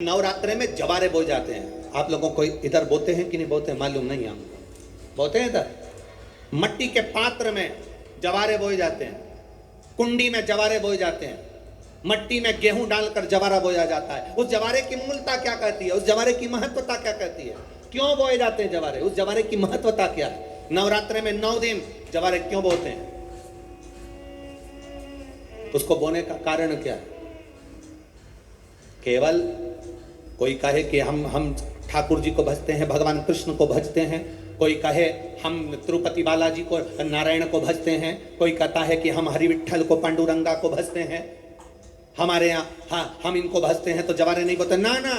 नवरात्रे में जवारे बोए जाते हैं। आप लोगों को इधर बोते हैं कि नहीं बोते हैं मालूम नहीं, हमको बोते हैं। इधर मट्टी के पात्र में जवारे बोए जाते हैं, कुंडी में जवारे बोए जाते हैं, मट्टी में गेहूं डालकर जवारा बोया जाता है। उस जवारे की मूलता क्या कहती है, उस जवारे की महत्वता क्या कहती है, क्यों बोए जाते हैं जवारे, उस जवारे की महत्वता क्या है। नवरात्रे में 9 दिन जवारे क्यों बोते हैं, उसको बोने का कारण क्या है। केवल कोई कहे कि हम ठाकुर जी को भजते हैं, भगवान कृष्ण को भजते हैं, कोई कहे हम तिरुपति बालाजी को, नारायण को भजते हैं, कोई कहता है कि हम हरि विठल को, पांडुरंगा को भजते हैं, हमारे यहाँ हाँ हम इनको भजते हैं तो जवारे नहीं बोते। ना ना,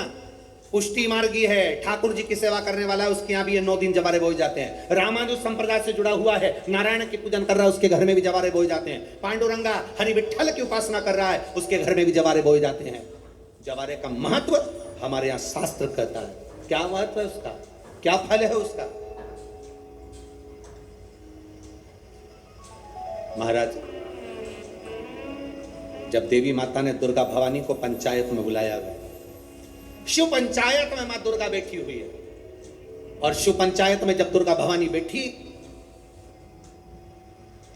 पुष्टि मार्गी है, ठाकुर जी की सेवा करने वाला है, उसके यहाँ भी ये 9 दिन जवारे बोए जाते हैं। रामानुज संप्रदाय से जुड़ा हुआ है, नारायण की पूजन कर रहा है, उसके घर में भी जवारे बोए जाते हैं। पांडुरंगा हरि विठल की उपासना कर रहा है, उसके घर में भी जवारे बोए जाते हैं। जवारे का महत्व हमारे यहाँ शास्त्र कहता है। क्या महत्व है उसका, क्या फल है उसका। महाराज, जब देवी माता ने दुर्गा भवानी को पंचायत में बुलाया गया, शिव पंचायत में मां दुर्गा बैठी हुई है, और शिव पंचायत में जब दुर्गा भवानी बैठी,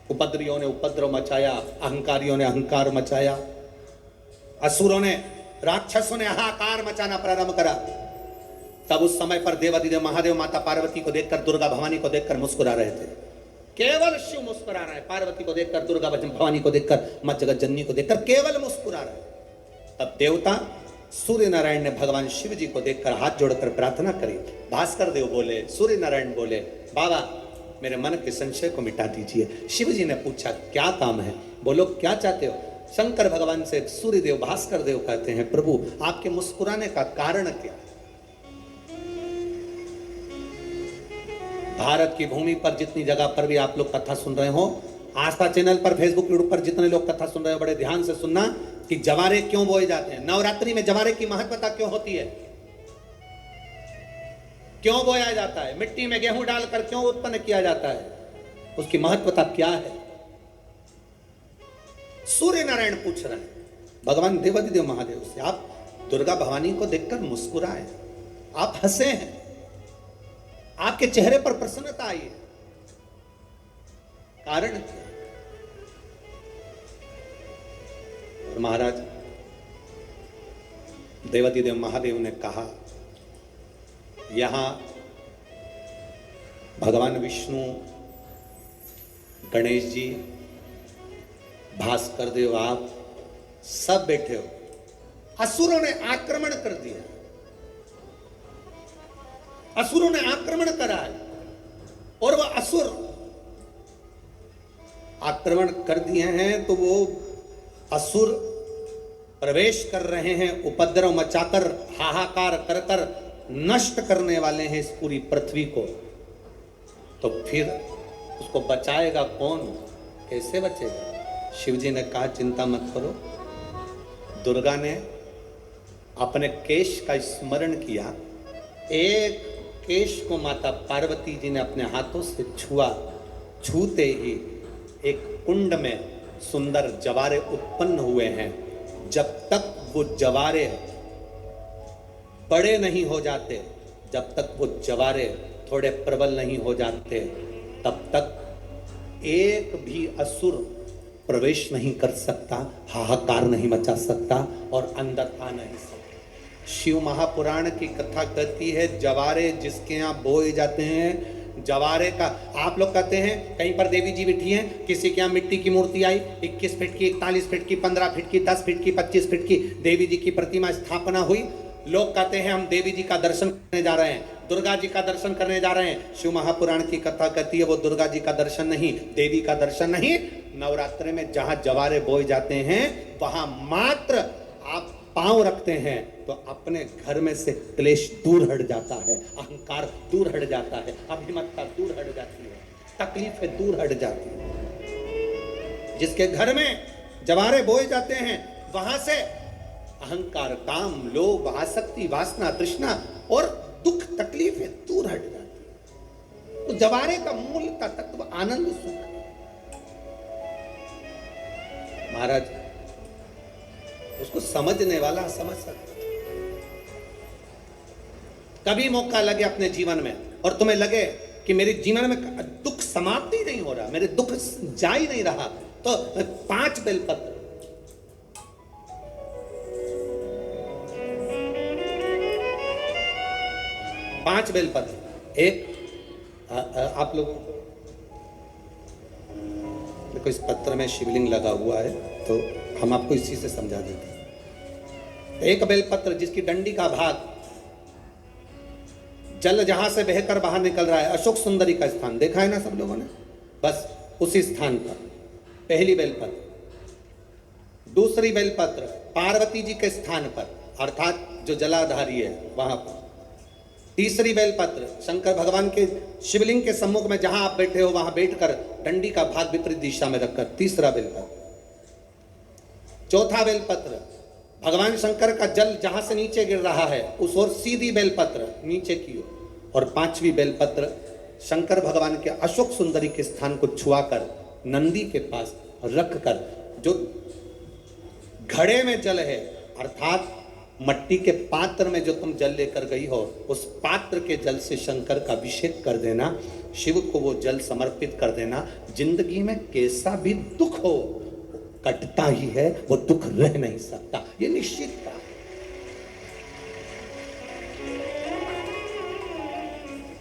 उपद्रवियों ने उपद्रव मचाया, अहंकारियों ने अहंकार मचाया, असुरों ने, राक्षसों ने हाहाकार मचाना प्रारंभ करा। तब उस समय पर देवाधिदेव महादेव माता पार्वती को देखकर, दुर्गा भवानी को देखकर मुस्कुरा रहे थे। केवल शिव मुस्कुरा रहे हैं, पार्वती को देखकर, दुर्गा भवानी को देखकर, मां जगत जननी को देखकर केवल मुस्कुरा रहे। तब देवता सूर्य नारायण ने भगवान शिव जी को देखकर हाथ जोड़कर प्रार्थना करी। भास्कर देव बोले, सूर्य नारायण बोले, बाबा मेरे मन के संशय को मिटा दीजिए। शिव जी ने पूछा क्या काम है, बोलो क्या चाहते हो। शंकर भगवान से सूर्य देव, भास्कर देव कहते हैं, प्रभु आपके मुस्कुराने का कारण क्या। भारत की भूमि पर जितनी जगह पर भी आप लोग कथा सुन रहे हो, आस्था चैनल पर, फेसबुक, यूट्यूब पर जितने लोग कथा सुन रहे हो, बड़े ध्यान से सुनना कि जवारे क्यों बोए जाते हैं। नवरात्रि में जवारे की महत्वता क्यों होती है, क्यों बोया जाता है, मिट्टी में गेहूं डालकर क्यों उत्पन्न किया जाता है, उसकी महत्वता क्या है। सूर्य नारायण पूछ रहे हैं भगवान देवाधिदेव महादेव से, आप दुर्गा भवानी को देखकर मुस्कुराए, आप हंसे हैं, आपके चेहरे पर प्रसन्नता आई है, कारण क्या। और महाराज देवाधिदेव महादेव ने कहा, यहां भगवान विष्णु, गणेश जी, भास्कर देव, आप सब बैठे हो। असुरों ने आक्रमण कर दिया, असुरों ने आक्रमण करा है, और वह असुर आक्रमण कर दिए हैं तो वो असुर प्रवेश कर रहे हैं, उपद्रव मचाकर, हाहाकार कर कर नष्ट करने वाले हैं इस पूरी पृथ्वी को। तो फिर उसको बचाएगा कौन, कैसे बचेगा। शिव जी ने कहा चिंता मत करो। दुर्गा ने अपने केश का स्मरण किया, एक केश को माता पार्वती जी ने अपने हाथों से छुआ, छूते ही एक कुंड में सुंदर जवारे उत्पन्न हुए हैं। जब तक वो जवारे बड़े नहीं हो जाते, जब तक वो जवारे थोड़े प्रबल नहीं हो जाते, तब तक एक भी असुर प्रवेश नहीं कर सकता, हाहाकार नहीं मचा सकता और अंदर आ नहीं सकता। शिव महापुराण की कथा कहती है, जवारे जिसके यहाँ बोए जाते हैं, जवारे का, आप लोग कहते हैं कहीं पर देवी जी बैठी हैं, किसी के यहाँ मिट्टी की मूर्ति आई, 21 फीट की, 41 फीट की, 15 फीट की, 10 फीट की, 25 फीट की देवी जी की प्रतिमा स्थापना हुई। लोग कहते हैं हम देवी जी का दर्शन करने जा रहे हैं, दुर्गा जी का दर्शन करने जा रहे हैं। शिव महापुराण की कथा कहती है वो दुर्गा जी का दर्शन नहीं, देवी का दर्शन नहीं। नवरात्रि में जहां जवारे बोए जाते हैं वहां मात्र आप पांव रखते हैं तो अपने घर में से क्लेश दूर हट जाता है, अहंकार दूर हट जाता है, अभिमतता दूर हट जाती है, तकलीफें दूर हट जाती है। जिसके घर में जवारे बोए जाते हैं वहां से अहंकार, काम, लोभ, आसक्ति, वासना, तृष्णा और दुख, तकलीफें दूर हट जाती है। तो जवारे का मूल का तत्व आनंद सुख है। महाराज, उसको समझने वाला समझ सकता है। कभी मौका लगे अपने जीवन में और तुम्हें लगे कि मेरे जीवन में दुख समाप्त ही नहीं हो रहा, मेरे दुख जा ही नहीं रहा, तो 5 बेलपत्र, पांच बेलपत्र, एक आप लोगों को देखो इस पत्र में शिवलिंग लगा हुआ है तो हम आपको इसी से समझा देते हैं। एक बेलपत्र जिसकी डंडी का भाग जल जहां से बहकर बाहर निकल रहा है, अशोक सुंदरी का स्थान देखा है ना सब लोगों ने, बस उसी स्थान पर पहली बेलपत्र। दूसरी बेलपत्र पार्वती जी के स्थान पर अर्थात जो जलाधारी है वहां पर। तीसरी बेलपत्र शंकर भगवान के शिवलिंग के सम्मुख में जहां आप बैठे हो वहां बैठकर डंडी का भाग विपरीत दिशा में रखकर, तीसरा बेलपत्र। चौथा बेलपत्र भगवान शंकर का जल जहां से नीचे गिर रहा है उस ओर सीधी बेलपत्र नीचे की ओर। और पांचवी बेलपत्र शंकर भगवान के अशोक सुंदरी के स्थान को छुआकर नंदी के पास रखकर, जो घड़े में जल है अर्थात मट्टी के पात्र में जो तुम जल लेकर गई हो उस पात्र के जल से शंकर का अभिषेक कर देना, शिव को वो जल समर्पित कर देना। जिंदगी में कैसा भी दुख हो कटता ही है, वो दुख रह नहीं सकता, ये निश्चित बात।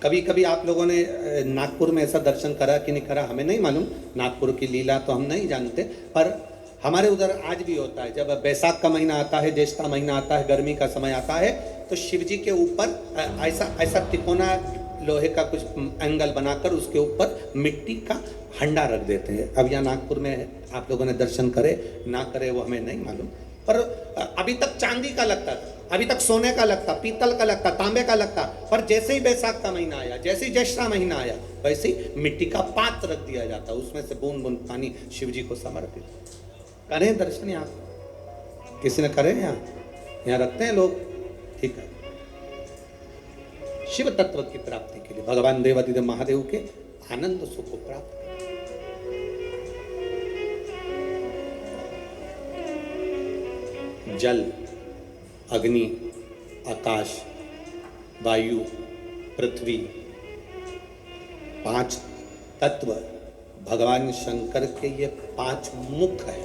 कभी कभी आप लोगों ने नागपुर में ऐसा दर्शन करा कि नहीं करा हमें नहीं मालूम, नागपुर की लीला तो हम नहीं जानते, पर हमारे उधर आज भी होता है। जब बैसाख का महीना आता है, ज्येष्ठ का महीना आता है, गर्मी का समय आता है, तो शिव जी के ऊपर ऐसा तिकोना लोहे का कुछ एंगल बनाकर उसके ऊपर मिट्टी का हंडा रख देते हैं। अब यहाँ नागपुर में आप लोगों ने दर्शन करे ना करे वो हमें नहीं मालूम, पर अभी तक चांदी का लगता था, अभी तक सोने का लगता, पीतल का लगता, तांबे का लगता, पर जैसे ही बैसाख का महीना आया, जैसे ही ज्येष्ठ का महीना आया, वैसे ही मिट्टी का पात्र रख दिया जाता, उसमें से बूंद बूंद पानी शिव जी को समर्पित। करें दर्शन यहाँ किसी ने करे, यहाँ रखते हैं लोग, ठीक है। शिव तत्व की प्राप्ति के लिए भगवान देवादिदेव महादेव के आनंद सुख को प्राप्त जल, अग्नि, आकाश, वायु, पृथ्वी, 5 तत्व भगवान शंकर के ये 5 मुख है।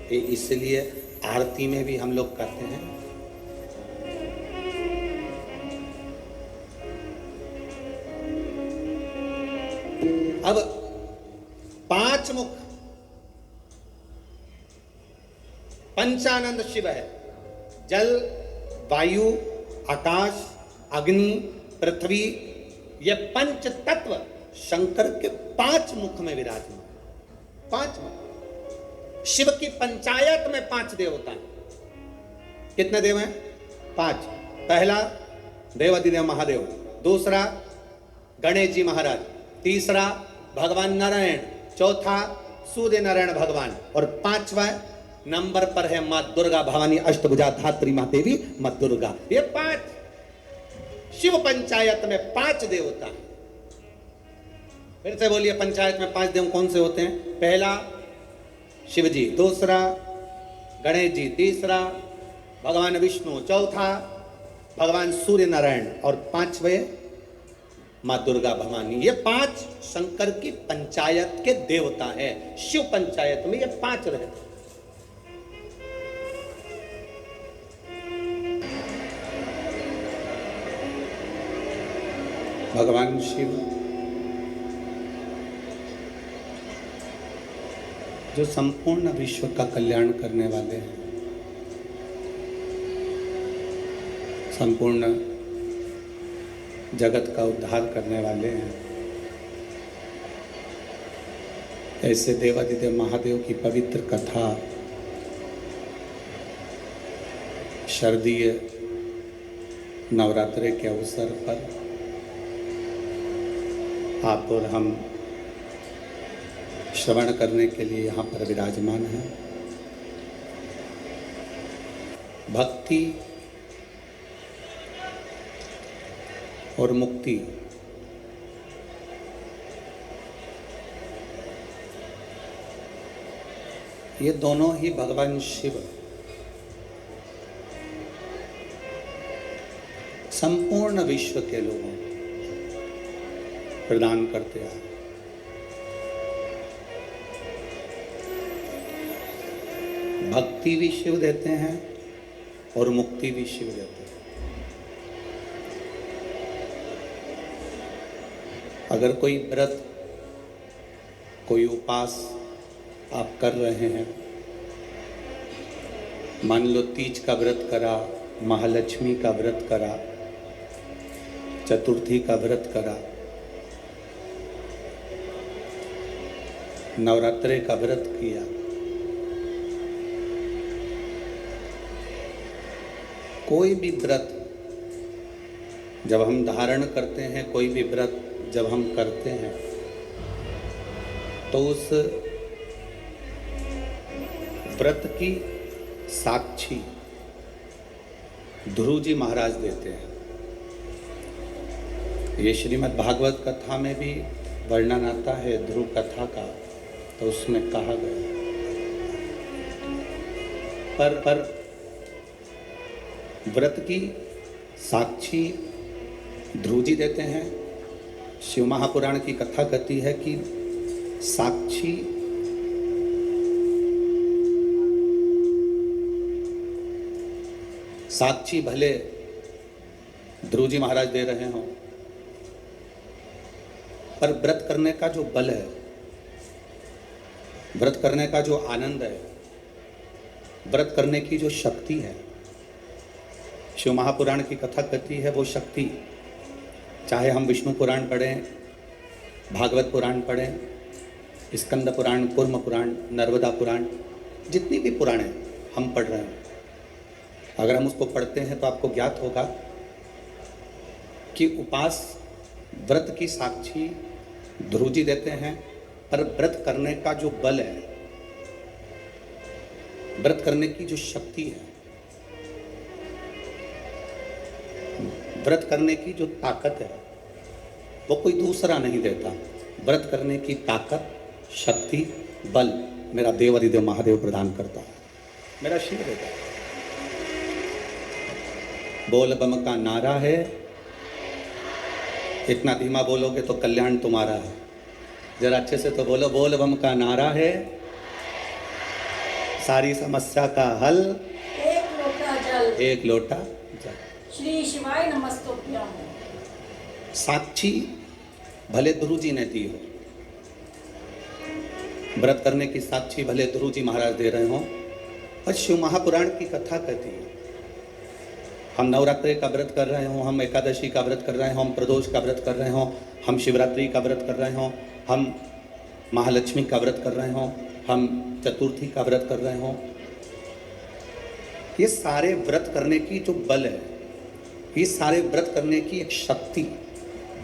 ये इसलिए आरती में भी हम लोग करते हैं। अब 5 मुख पंचानंद शिव है। जल, वायु, आकाश, अग्नि, पृथ्वी, ये 5 तत्व शंकर के 5 मुख में विराजमान। 5 मुख। शिव की पंचायत में 5 देवता हैं। कितने देव हैं? 5। पहला देवादिदेव महादेव, दूसरा गणेश जी महाराज, तीसरा भगवान नारायण, चौथा सूर्य नारायण भगवान, और 5वां नंबर पर है मां दुर्गा भवानी अष्टभुजा धात्री मां देवी मां दुर्गा। ये 5 शिव पंचायत में 5 देवता। फिर से बोलिए, पंचायत में 5 देव कौन से होते हैं? पहला शिव जी, दूसरा गणेश जी, तीसरा भगवान विष्णु, चौथा भगवान सूर्य नारायण, और 5वें मां दुर्गा भवानी। ये 5 शंकर की पंचायत के देवता हैं। शिव पंचायत में ये 5 रहते। भगवान शिव जो संपूर्ण विश्व का कल्याण करने वाले हैं, संपूर्ण जगत का उद्धार करने वाले हैं, ऐसे देवादिदेव महादेव की पवित्र कथा शारदीय नवरात्रि के अवसर पर आप और हम श्रवण करने के लिए यहाँ पर विराजमान हैं। भक्ति और मुक्ति ये दोनों ही भगवान शिव संपूर्ण विश्व के लोगों को प्रदान करते आए। भक्ति भी शिव देते हैं और मुक्ति भी शिव देते हैं। अगर कोई व्रत, कोई उपास आप कर रहे हैं, मान लो तीज का व्रत करा, महालक्ष्मी का व्रत करा, चतुर्थी का व्रत करा, नवरात्रे का व्रत किया, कोई भी व्रत जब हम धारण करते हैं, कोई भी व्रत जब हम करते हैं, तो उस व्रत की साक्षी ध्रुव जी महाराज देते हैं। ये श्रीमद् भागवत कथा में भी वर्णन आता है ध्रुव कथा का, तो उसमें कहा गया पर व्रत की साक्षी ध्रुव जी देते हैं। शिव महापुराण की कथा कहती है कि साक्षी भले ध्रुव जी महाराज दे रहे हों, पर व्रत करने का जो बल है, व्रत करने का जो आनंद है, व्रत करने की जो शक्ति है, शिव महापुराण की कथा कहती है वो शक्ति, चाहे हम विष्णु पुराण पढ़ें, भागवत पुराण पढ़ें, स्कंद पुराण, कूर्म पुराण, नर्मदा पुराण, जितनी भी पुराण हम पढ़ रहे हैं, अगर हम उसको पढ़ते हैं तो आपको ज्ञात होगा कि उपास व्रत की साक्षी ध्रुव जी देते हैं, पर व्रत करने का जो बल है, व्रत करने की जो शक्ति है, व्रत करने की जो ताकत है, वो कोई दूसरा नहीं देता। व्रत करने की ताकत, शक्ति, बल मेरा देव अधिदेव महादेव प्रदान करता है, मेरा शिव देता है। बोल बम का नारा है, इतना धीमा बोलोगे तो कल्याण तुम्हारा है। जरा अच्छे से तो बोलो, बोल बम का नारा है, सारी समस्या का हल एक लोटा जल, एक लोटा जल। श्री शिवाय नमस्तुभ्यं। साक्षी भले ध्रुव जी ने दी हो, व्रत करने की साक्षी भले ध्रुव जी महाराज दे रहे हो, पर शिव महापुराण की कथा कहती है हम नवरात्रि का व्रत कर रहे हो, हम एकादशी का व्रत कर रहे हो, हम प्रदोष का व्रत कर रहे हो, हम शिवरात्रि का व्रत कर रहे हो, हम महालक्ष्मी का व्रत कर रहे हो, हम चतुर्थी का व्रत कर रहे हो, ये सारे व्रत करने की जो बल है, ये सारे व्रत करने की एक शक्ति,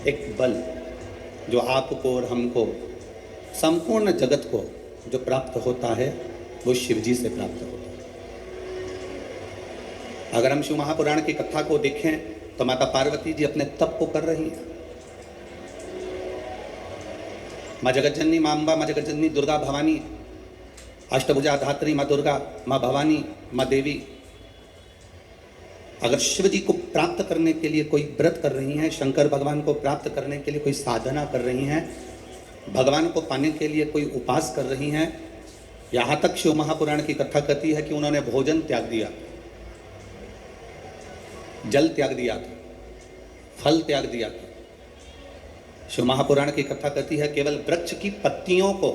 एक बल जो आपको और हमको, संपूर्ण जगत को जो प्राप्त होता है, वो शिव जी से प्राप्त होता है। अगर हम शिव महापुराण की कथा को देखें तो माता पार्वती जी अपने तप को कर रही हैं। माँ जगतजननी, माँ अम्बा, माँ जगतजननी दुर्गा भवानी, अष्टभुजा धात्री माँ दुर्गा, माँ भवानी, माँ देवी, अगर शिव जी को प्राप्त करने के लिए कोई व्रत कर रही हैं, शंकर भगवान को प्राप्त करने के लिए कोई साधना कर रही हैं, भगवान को पाने के लिए कोई उपास कर रही हैं, यहाँ तक शिव महापुराण की कथा कहती है कि उन्होंने भोजन त्याग दिया, जल त्याग दिया था, फल त्याग दिया था। शिव महापुराण की कथा कहती है केवल वृक्ष की पत्तियों को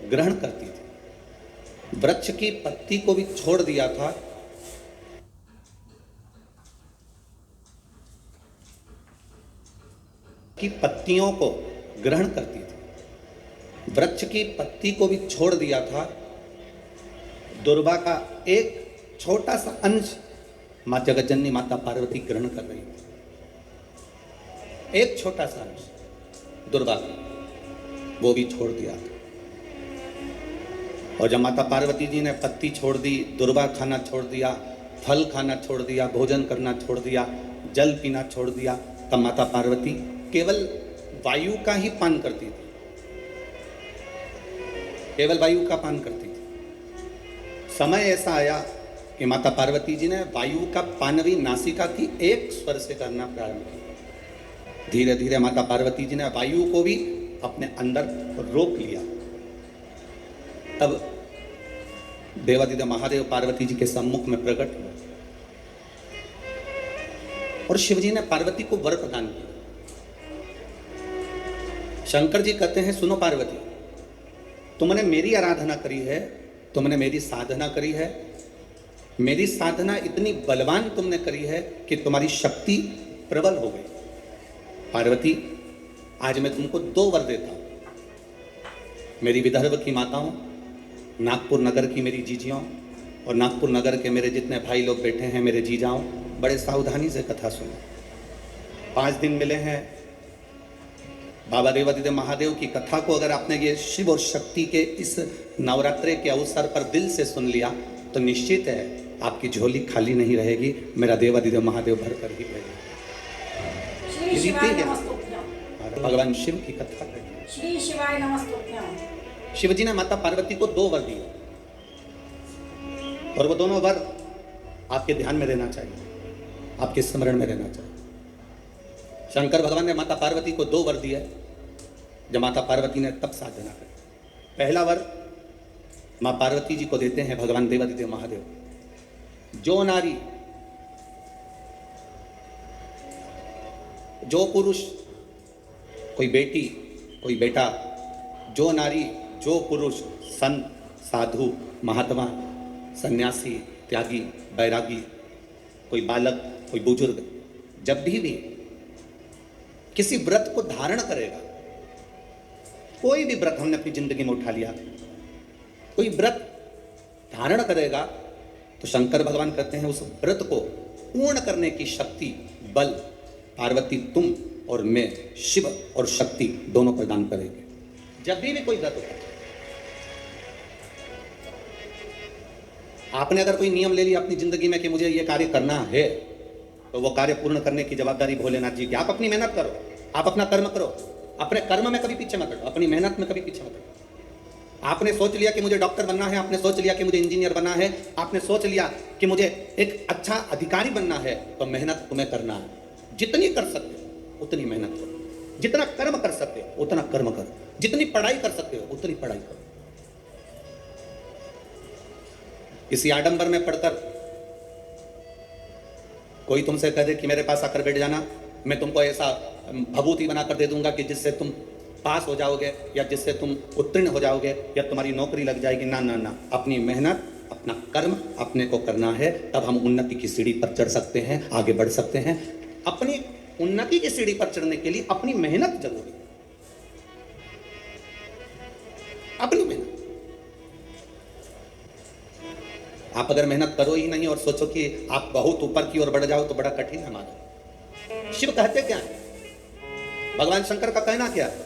ग्रहण करती थी, वृक्ष की पत्ती को भी छोड़ दिया था। की पत्तियों को ग्रहण करती थी, वृक्ष की पत्ती को भी छोड़ दिया था। दुर्वा का एक छोटा सा अंश माँ जगतजननी माता पार्वती ग्रहण कर रही थी, एक छोटा सा अंश दुर्वा का, वो भी छोड़ दिया था। और जब माता पार्वती जी ने पत्ती छोड़ दी, दुर्वा खाना छोड़ दिया, फल खाना छोड़ दिया, भोजन करना छोड़ दिया, जल पीना छोड़ दिया, तब माता पार्वती केवल वायु का ही पान करती थी, केवल वायु का पान करती थी। समय ऐसा आया कि माता पार्वती जी ने वायु का पानवी नासिका की एक स्वर से करना प्रारंभ किया। धीरे धीरे माता पार्वती जी ने वायु को भी अपने अंदर रोक लिया। तब देवादिदेव महादेव पार्वती जी के सम्मुख में प्रकट हुए और शिवजी ने पार्वती को वर प्रदान किया। शंकर जी कहते हैं, सुनो पार्वती, तुमने मेरी आराधना करी है, तुमने मेरी साधना करी है, मेरी साधना इतनी बलवान तुमने करी है कि तुम्हारी शक्ति प्रबल हो गई। पार्वती, आज मैं तुमको 2 वर देता हूं। मेरी विदर्भ की माताओं, नागपुर नगर की मेरी जीजियों और नागपुर नगर के मेरे जितने भाई लोग बैठे हैं, मेरे जीजाओं, बड़े सावधानी से कथा सुनो। 5 दिन मिले हैं। बाबा देवादिदेव महादेव की कथा को अगर आपने ये शिव और शक्ति के इस नवरात्रे के अवसर पर दिल से सुन लिया तो निश्चित है आपकी झोली खाली नहीं रहेगी। मेरा देवादिदेव महादेव भर कर ही रहेगा। श्री शिवाय नमस्तुभ्यं। भगवान शिव की कथा करिए। श्री शिवाय नमस्तुभ्यं। शिवजी ने माता पार्वती को 2 वर दिए और वो दोनों वर आपके ध्यान में रहना चाहिए, आपके स्मरण में रहना चाहिए। शंकर भगवान ने माता पार्वती को 2 वर दिए जब माता पार्वती ने तप साधना करी। पहला वर मां पार्वती जी को देते हैं भगवान देवादिदेव महादेव, जो नारी, जो पुरुष, कोई बेटी, कोई बेटा, जो नारी, जो पुरुष, संत, साधु, महात्मा, सन्यासी, त्यागी, बैरागी, कोई बालक, कोई बुजुर्ग, जब भी किसी व्रत को धारण करेगा, कोई भी व्रत हमने अपनी जिंदगी में उठा लिया, कोई व्रत धारण करेगा तो शंकर भगवान कहते हैं उस व्रत को पूर्ण करने की शक्ति, बल पार्वती तुम और मैं, शिव और शक्ति दोनों प्रदान करेंगे। जब भी कोई व्रत उठा, आपने अगर कोई नियम ले लिया अपनी जिंदगी में कि मुझे ये कार्य करना है, तो वो कार्य पूर्ण करने की जवाबदारी भोलेनाथ जी की। आप अपनी मेहनत करो, आप अपना कर्म करो, अपने कर्म में कभी पीछे मत हटो, अपनी मेहनत में कभी पीछे मत हटो। आपने सोच लिया कि मुझे डॉक्टर बनना है, आपने सोच लिया कि मुझे इंजीनियर बनना है, आपने सोच लिया कि मुझे एक अच्छा अधिकारी बनना है, तो मेहनत तुम्हें करना है। जितनी कर सकते हो उतनी मेहनत करो, जितना कर्म कर सकते हो उतना कर्म करो, जितनी पढ़ाई कर सकते हो उतनी पढ़ाई करो। इसी आडंबर में पढ़कर कोई तुमसे कह दे कि मेरे पास आकर बैठ जाना, मैं तुमको ऐसा भभूति बनाकर दे दूंगा कि जिससे तुम पास हो जाओगे या जिससे तुम उत्तीर्ण हो जाओगे या तुम्हारी नौकरी लग जाएगी। ना ना ना, अपनी मेहनत, अपना कर्म अपने को करना है, तब हम उन्नति की सीढ़ी पर चढ़ सकते हैं, आगे बढ़ सकते हैं। अपनी उन्नति की सीढ़ी पर चढ़ने के लिए अपनी मेहनत जरूरी है, अपनी मेहनत। आप अगर मेहनत करो ही नहीं और सोचो कि आप बहुत ऊपर की ओर बढ़ जाओ तो बड़ा कठिन है मानो। शिव कहते क्या है, भगवान शंकर का कहना क्या है?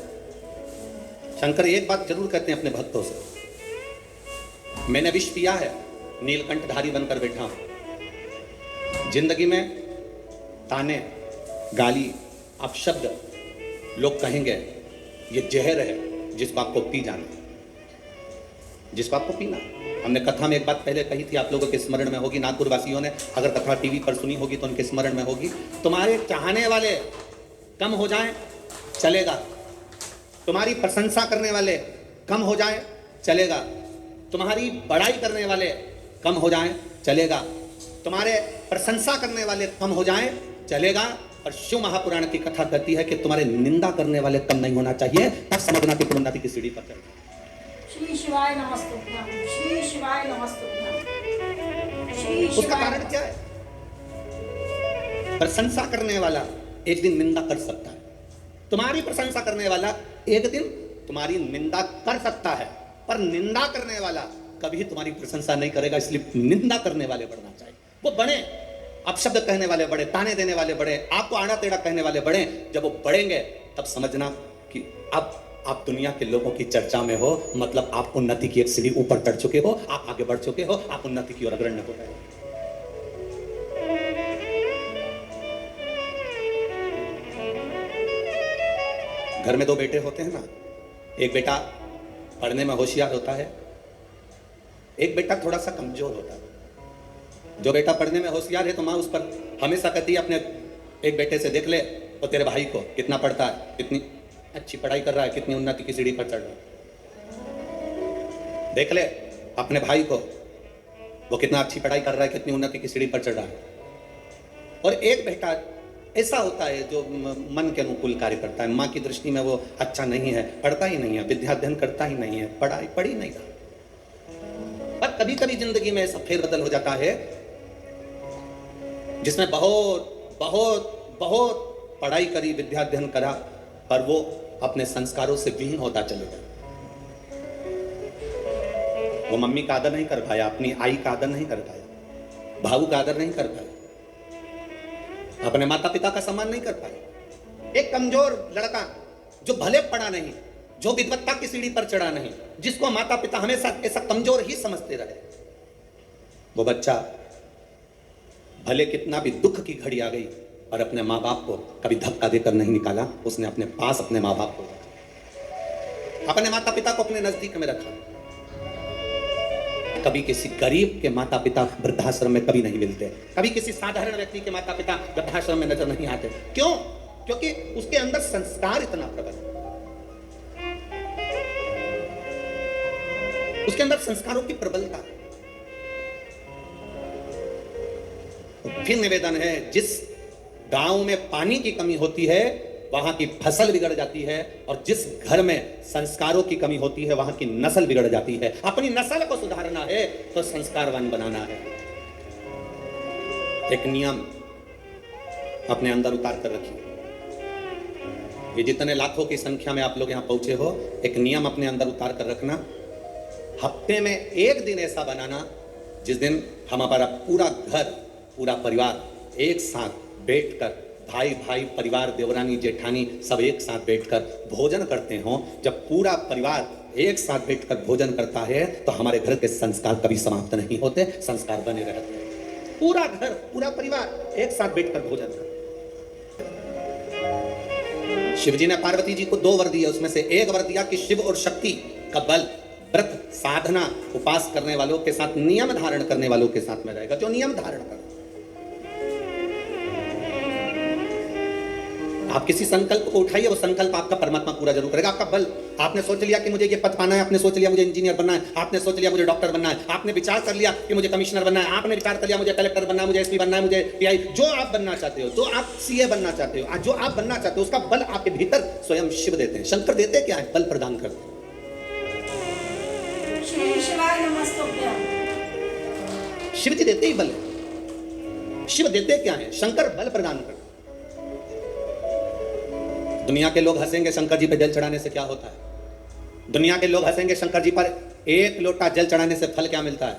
शंकर एक बात जरूर कहते हैं अपने भक्तों से, मैंने विष पिया है, नीलकंठधारी बनकर बैठा हूं। जिंदगी में ताने, गाली, अपशब्द लोग कहेंगे, ये जहर है जिसको आपको पी जाना, जिसको आपको पीना। हमने कथा में एक बात पहले कही थी, आप लोगों के स्मरण में होगी, नागपुर वासियों ने अगर कथा टीवी पर सुनी होगी तो उनके स्मरण में होगी। तुम्हारे चाहने वाले कम हो जाएं चलेगा, तुम्हारी प्रशंसा करने वाले कम हो जाएं चलेगा, तुम्हारी बड़ाई करने वाले कम हो जाएं चलेगा, तुम्हारे प्रशंसा करने वाले कम हो जाएं चलेगा। और शिव महापुराण की कथा कहती है कि तुम्हारे निंदा करने वाले कम नहीं होना चाहिए, तब समझना कि उन्नति की सीढ़ी पर चढ़ना। श्री शिवाय नमस्तुभ्यं। श्री शिवाय नमस्तुभ्यं। श्री उसका कारण क्या है? प्रशंसा करने वाला एक दिन निंदा कर सकता है, तुम्हारी प्रशंसा करने वाला एक दिन तुम्हारी निंदा कर सकता है, पर निंदा करने वाला कभी तुम्हारी प्रशंसा नहीं करेगा। इसलिए निंदा करने वाले बढ़ना चाहिए, वो बड़े, अपशब्द कहने वाले बड़े, ताने देने वाले बड़े, आपको आड़ा टेढ़ा कहने वाले बड़े। जब वो बढ़ेंगे तब समझना कि अब आप दुनिया के लोगों की चर्चा में हो, मतलब आप उन्नति की एक सीढ़ी ऊपर चढ़ चुके हो, आप आगे बढ़ चुके हो, आप उन्नति की ओर अग्रणी हो गए हो। घर में 2 बेटे होते हैं ना, एक बेटा पढ़ने में होशियार होता है, एक बेटा थोड़ा सा कमजोर होता है। जो बेटा पढ़ने में होशियार है तो माँ उस पर हमेशा कहती है अपने एक बेटे से, देख ले तो तेरे भाई को कितना पढ़ता है, कितनी अच्छी पढ़ाई कर रहा है, कितनी उन्नति की सीढ़ी पर चढ़ रहा है। देख ले अपने भाई को, वो कितना अच्छी पढ़ाई कर रहा है, कितनी उन्नति की सीढ़ी पर चढ़ रहा है। और एक बेटा ऐसा होता है जो मन के अनुकूल कार्य करता है, माँ की दृष्टि में वो अच्छा नहीं है, पढ़ता ही नहीं है, विद्याध्ययन करता ही नहीं है, पढ़ाई पढ़ी नहीं रहा। पर कभी कभी जिंदगी में ऐसा फेरबदल हो जाता है जिसमें बहुत बहुत बहुत पढ़ाई करी, विद्याध्ययन करा, पर वो अपने संस्कारों से विहीन होता चलेगा। वो मम्मी का आदर नहीं कर पाया, अपनी आई का आदर नहीं कर पाया, भाऊ का आदर नहीं कर पाया, अपने माता पिता का सम्मान नहीं कर पाया। एक कमजोर लड़का जो भले पढ़ा नहीं, जो विद्वत्ता की सीढ़ी पर चढ़ा नहीं, जिसको माता पिता हमेशा ऐसा कमजोर ही समझते रहे, वो बच्चा भले कितना भी दुख की घड़ी आ गई और अपने माँ बाप को कभी धक्का देकर नहीं निकाला, उसने अपने पास अपने माँ बाप को रखा, अपने माता पिता को अपने नजदीक में रखा। कभी किसी गरीब के माता पिता वृद्धाश्रम में कभी नहीं मिलते, कभी किसी साधारण व्यक्ति के माता पिता वृद्धाश्रम में नजर नहीं आते। क्यों? क्योंकि उसके अंदर संस्कार इतना प्रबल है, उसके अंदर संस्कारों की प्रबलता है। फिर निवेदन है, जिस गांव में पानी की कमी होती है वहां की फसल बिगड़ जाती है, और जिस घर में संस्कारों की कमी होती है वहां की नस्ल बिगड़ जाती है। अपनी नस्ल को सुधारना है तो संस्कारवान बनाना है। एक नियम अपने अंदर उतार कर रखिए। ये जितने लाखों की संख्या में आप लोग यहां पहुंचे हो, एक नियम अपने अंदर उतार कर रखना। हफ्ते में एक दिन ऐसा बनाना जिस दिन हमारा पूरा घर, पूरा परिवार एक साथ बैठकर, भाई भाई, परिवार, देवरानी, जेठानी सब एक साथ बैठकर भोजन करते हो। जब पूरा परिवार एक साथ बैठकर भोजन करता है तो हमारे घर के संस्कार कभी समाप्त नहीं होते, संस्कार बने रहते हैं। पूरा घर, पूरा परिवार एक साथ बैठकर भोजन करता। शिव जी ने पार्वती जी को 2 वर दिए, उसमें से एक वर दिया कि शिव और शक्ति का बल व्रत, साधना, उपास करने वालों के साथ, नियम धारण करने वालों के साथ में रहेगा, जो नियम धारण कर। आप किसी संकल्प को उठाइए, वो संकल्प आपका परमात्मा पूरा जरूर करेगा। आपका बल, आपने सोच लिया कि मुझे ये पद पाना है, आपने सोच लिया मुझे इंजीनियर बनना है, आपने सोच लिया मुझे डॉक्टर बनना है, आपने विचार कर लिया कि मुझे कमिश्नर बनना है, आपने विचार कर लिया मुझे कलेक्टर बनना है, मुझे एसपी बनना है, मुझे पीआई, जो आप बनना चाहते हो, जो आप सीए बनना चाहते हो, जो आप बनना चाहते हो, उसका बल आपके भीतर स्वयं शिव देते हैं। शंकर देते क्या है? बल प्रदान करते हैं। श्री शिवाय नमस्तुभ्यं। शिव जी देते ही बल है। शिव देते क्या है? शंकर बल प्रदान करते। दुनिया के लोग हंसेंगे शंकर जी पे जल चढ़ाने से क्या होता है? दुनिया के लोग हंसेंगे शंकर जी पर 1 लोटा जल चढ़ाने से फल क्या मिलता है?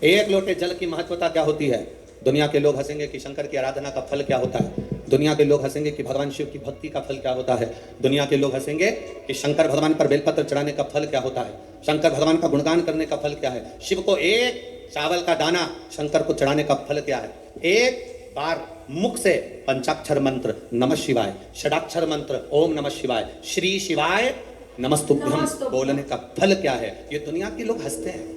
1 लोटे जल की महत्वता क्या होती है? दुनिया के लोग हंसेंगे कि शंकर की आराधना का फल क्या होता है। दुनिया के लोग हंसेंगे कि भगवान शिव की भक्ति का फल क्या होता है। दुनिया के लोग हंसेंगे कि शंकर भगवान पर बेलपत्र चढ़ाने का फल क्या होता है, शंकर भगवान का गुणगान करने का फल क्या है। शिव को 1 चावल का दाना शंकर को चढ़ाने का फल क्या है? 1 बार मुख से पंचाक्षर मंत्र नमः शिवाय, षडाक्षर मंत्र ओम नमः शिवाय, श्री शिवाय नमस्तुभ्यम बोलने का फल क्या है? ये दुनिया के लोग हंसते हैं।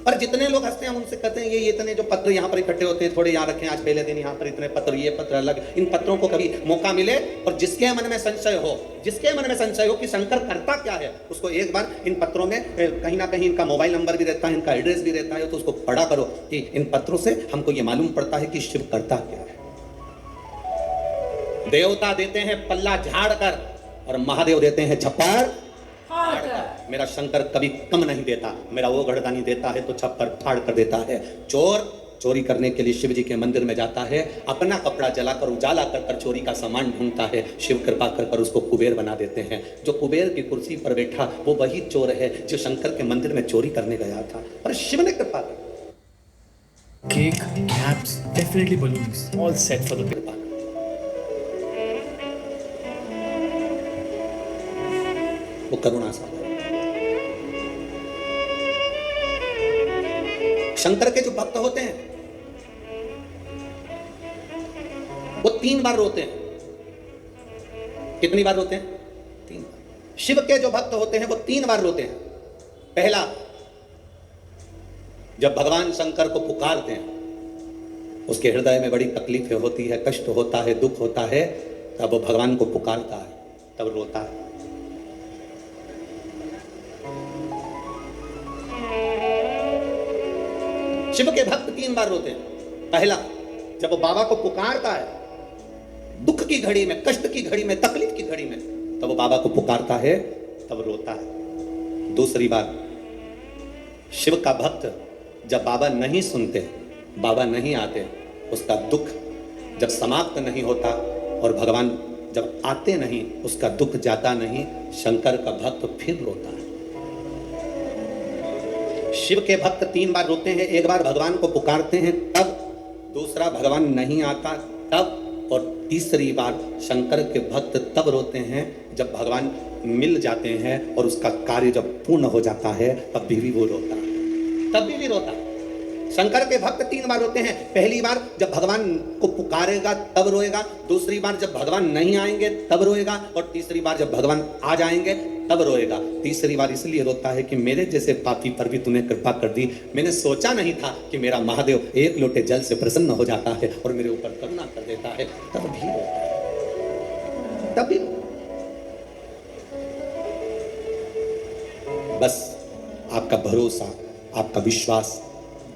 पर जितने लोग हंसते हैं हम उनसे कहते हैं ये इतने जो पत्र यहाँ पर इकट्ठे होते हैं, थोड़े यहाँ रखें, आज पहले दिन यहाँ पर इतने पत्र, ये पत्र अलग। इन पत्रों को कभी मौका मिले और जिसके मन में संशय हो, जिसके मन में संशय हो कि शंकर करता क्या है, उसको एक बार इन पत्रों में कहीं ना कहीं इनका मोबाइल नंबर भी रहता है, इनका एड्रेस भी रहता है, तो उसको पढ़ा करो कि इन पत्रों से हमको ये मालूम पड़ता है कि शिव करता क्या है। देवता देते हैं पल्ला झाड़ कर और महादेव देते हैं छप्पर फाड़ कर। मेरा शंकर कभी कम नहीं देता, मेरा वो गढ़दानी देता है तो छप्पर फाड़ कर देता है। चोर चोरी करने के लिए शिव जी के मंदिर में जाता है, अपना कपड़ा जलाकर उजाला कर चोरी का सामान ढूंढता है। शिव कृपा कर उसको कुबेर बना देते हैं। जो कुबेर की कुर्सी पर बैठा वो वही चोर है जो शंकर के मंदिर में चोरी करने गया था, पर शिव ने कृपा कर। Cake, caps, definitely balloons, all set for the कृपा कर। वो करुणा सागर। शंकर के जो भक्त होते हैं वो 3 बार रोते हैं। कितनी बार रोते हैं? 3 बार। शिव के जो भक्त होते हैं वो 3 बार रोते हैं। पहला, जब भगवान शंकर को पुकारते हैं उसके हृदय में बड़ी तकलीफें होती है, कष्ट होता है, दुख होता है, तब वो भगवान को पुकारता है, तब रोता है। शिव के भक्त 3 बार रोते हैं। पहला, जब वो बाबा को पुकारता है दुख की घड़ी में, कष्ट की घड़ी में, तकलीफ की घड़ी में, तब वो बाबा को पुकारता है, तब रोता है। दूसरी बार, शिव का भक्त जब बाबा नहीं सुनते, बाबा नहीं आते, उसका दुख जब समाप्त नहीं होता और भगवान जब आते नहीं, उसका दुख जाता नहीं, शंकर का भक्त फिर रोता है। शिव के भक्त 3 बार रोते हैं। एक बार भगवान को पुकारते हैं तब, दूसरा भगवान नहीं आता तब, और तीसरी बार शंकर के भक्त तब रोते हैं जब भगवान मिल जाते हैं और उसका कार्य जब पूर्ण हो जाता है, तब भी वो रोता है, तब भी रोता है। शंकर के भक्त 3 बार रोते हैं। पहली बार जब भगवान को पुकारेगा तब रोएगा, दूसरी बार जब भगवान नहीं आएंगे तब रोएगा, और तीसरी बार जब भगवान आ जाएंगे तब रोएगा। तीसरी बार इसलिए रोता है कि मेरे जैसे पापी पर भी तूने कृपा कर दी। मैंने सोचा नहीं था कि मेरा महादेव एक लोटे जल से प्रसन्न हो जाता है और मेरे ऊपर करुणा कर देता है, तब भी रोता है, तब भी। बस आपका भरोसा, आपका विश्वास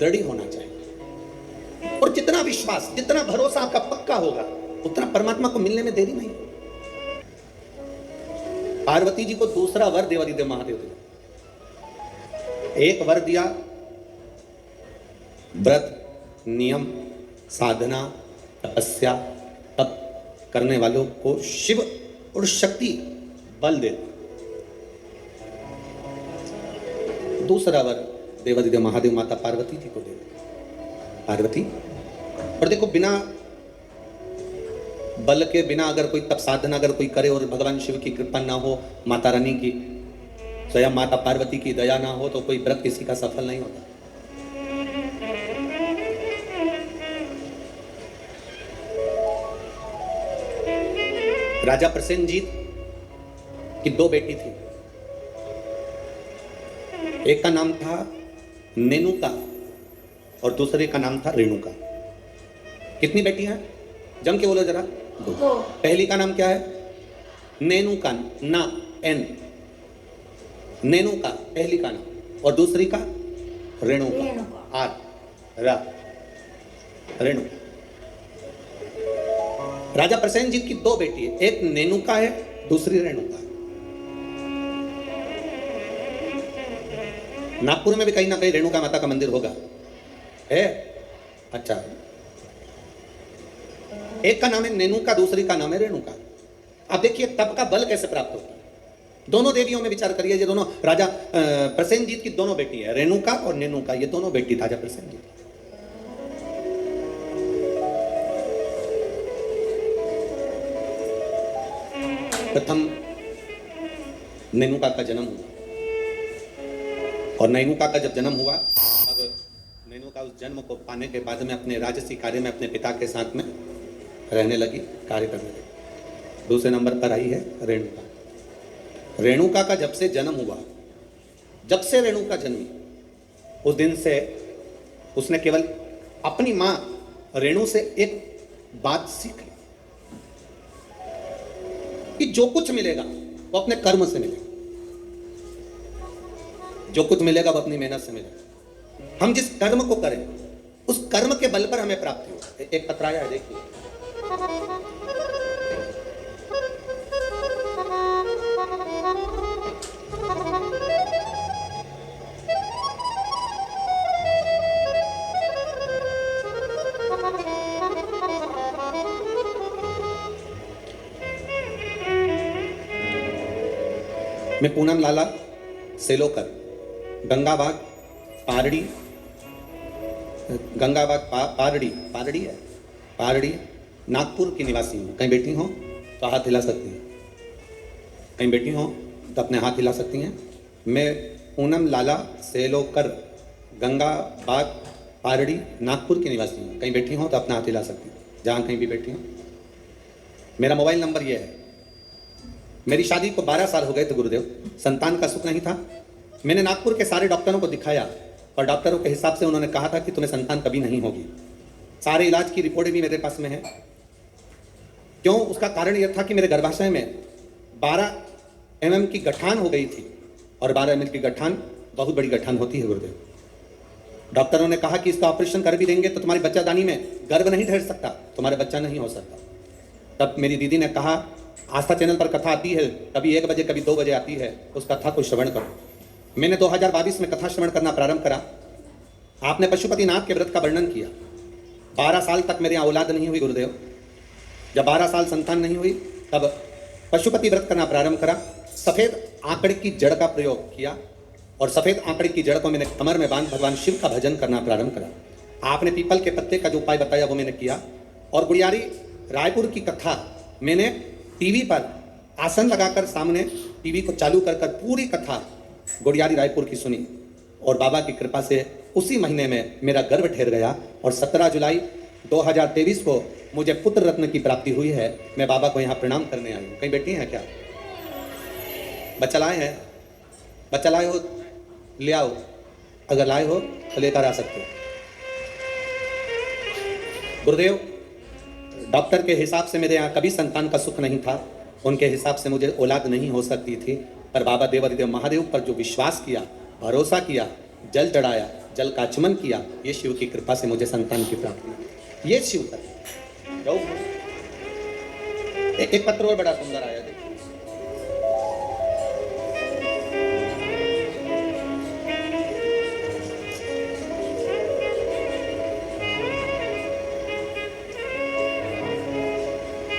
दृढ़ होना चाहिए, और जितना विश्वास, जितना भरोसा आपका पक्का होगा, उतना परमात्मा को मिलने में देरी नहीं। पार्वती जी को दूसरा वर देवादिदेव महादेव दिया। एक वर दिया व्रत, नियम, साधना, तपस्या, तप करने वालों को शिव और शक्ति बल देते। दूसरा वर देवादिदेव महादेव माता पार्वती जी को दे। पार्वती, और देखो, बिना बल के, बिना अगर कोई तप साधना अगर कोई करे और भगवान शिव की कृपा ना हो, माता रानी की, स्वयं माता पार्वती की दया ना हो, तो कोई व्रत किसी का सफल नहीं होता। राजा प्रसेनजीत की 2 बेटी थी। एक का नाम था नेनुका और दूसरे का नाम था रेणुका। कितनी बेटियां हैं? जम के बोलो जरा। 2। पहली का नाम क्या है? नेनुका, ना, एन, नेनुका पहली का नाम, और दूसरी का रेणुका, आर, रा, रेणु। राजा प्रसेनजीत की 2 बेटी है, एक नेनुका है, दूसरी रेणुका। नागपुर में भी कहीं ना कहीं रेणुका माता का मंदिर होगा, है? अच्छा, एक का नाम है नेनुका, दूसरी का नाम है रेणुका। अब देखिए तप का बल कैसे प्राप्त होता है। दोनों देवियों में विचार करिए। ये दोनों राजा प्रसेनजीत की दोनों बेटी है, रेणुका और नेनुका, ये दोनों बेटी राजा प्रसेनजीत। प्रथम नेनुका का जन्म हुआ, और नेनुका का जब जन्म हुआ, अब नेनुका उस जन्म को पाने के बाद में अपने राजसी कार्य में अपने पिता के साथ में रहने लगी, कार्य करने लगी। दूसरे नंबर पर आई है रेणुका। रेणुका का जब से जन्म हुआ, जब से रेणुका जन्मी, उस दिन से उसने केवल अपनी मां रेणु से एक बात सीख ली कि जो कुछ मिलेगा वो अपने कर्म से मिलेगा, जो कुछ मिलेगा वो अपनी मेहनत से मिलेगा। हम जिस कर्म को करें उस कर्म के बल पर हमें प्राप्ति हो। एक पत्राया है, देखिए। मैं पूनम लाला सेलोकर, गंगाबाग पारड़ी, गंगाबाग पारड़ी है, पारड़ी नागपुर की निवासी हूँ। कहीं बैठी हो तो हाथ हिला सकती हैं, कहीं बैठी हो तो अपने हाथ हिला सकती हैं। मैं पूनम लाला सेलोकर, गंगाबाग पारड़ी नागपुर की निवासी हूँ। कहीं बैठी हो तो अपना हाथ हिला सकती हैं, जहाँ कहीं भी बैठी हो। मेरा मोबाइल नंबर ये है। मेरी शादी को 12 साल हो गए थे गुरुदेव, संतान का सुख नहीं था। मैंने नागपुर के सारे डॉक्टरों को दिखाया और डॉक्टरों के हिसाब से उन्होंने कहा था कि तुम्हें संतान कभी नहीं होगी। सारे इलाज की रिपोर्टें भी मेरे पास में है। क्यों? उसका कारण यह था कि मेरे गर्भाशय में 12 mm की गठान हो गई थी, और 12 mm की गठान बहुत बड़ी गठान होती है गुरुदेव। डॉक्टरों ने कहा कि इसका ऑपरेशन कर भी देंगे तो तुम्हारी बच्चादानी में गर्भ नहीं ठहर सकता, तुम्हारा बच्चा नहीं हो सकता। तब मेरी दीदी ने कहा, आस्था चैनल पर कथा आती है, कभी 1 बजे कभी 2 बजे आती है, उस कथा को श्रवण करो। मैंने 2022 में कथा श्रवण करना प्रारंभ करा। आपने पशुपतिनाथ के व्रत का वर्णन किया। 12 साल तक मेरे यहाँ औलाद नहीं हुई गुरुदेव। जब 12 साल संतान नहीं हुई तब पशुपति व्रत करना प्रारंभ करा। सफेद आंकड़े की जड़ का प्रयोग किया, और सफेद आंकड़े की जड़ को मैंने कमर में बांध भगवान शिव का भजन करना प्रारंभ करा। आपने पीपल के पत्ते का जो उपाय बताया वो मैंने किया, और गुड़ियारी रायपुर की कथा मैंने टीवी पर आसन लगाकर सामने टीवी को चालू कर पूरी कथा गुड़ियारी रायपुर की सुनी, और बाबा की कृपा से उसी महीने में मेरा गर्भ ठहर गया, और 17 जुलाई 2023 को मुझे पुत्र रत्न की प्राप्ति हुई है। मैं बाबा को यहाँ प्रणाम करने आई हूँ। कहीं बैठी हैं क्या? बच्चा लाए हैं? बच्चा लाए हो ले आओ, अगर लाए हो तो लेकर आ सकते हो। गुरुदेव, डॉक्टर के हिसाब से मेरे यहाँ कभी संतान का सुख नहीं था, उनके हिसाब से मुझे औलाद नहीं हो सकती थी, पर बाबा देवादिदेव महादेव पर जो विश्वास किया, भरोसा किया, जल चढ़ाया, जल का आचमन किया, ये शिव की कृपा से मुझे संतान की प्राप्ति हुई। ये शिव का एक पत्र और बड़ा सुंदर आया।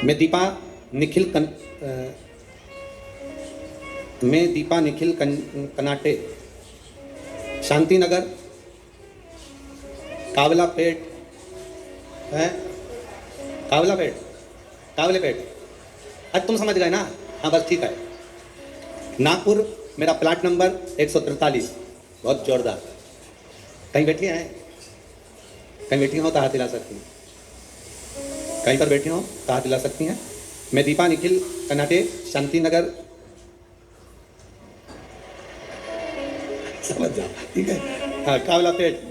मैं दीपा निखिल कनाटे, शांति नगर, कावलापेट है, कावलेपेट। आज तुम समझ गए ना? हाँ बस ठीक है। नागपुर, मेरा प्लाट नंबर 143। बहुत जोरदार। कहीं बैठी हैं? कहीं बैठी हो तो हाथ हिला सकती हैं। कहीं पर बैठी हो तो हाथ हिला सकती हैं। मैं दीपा निखिल कनाटे, शांति नगर, समझ जाओ ठीक है। हाँ, कावलापेट,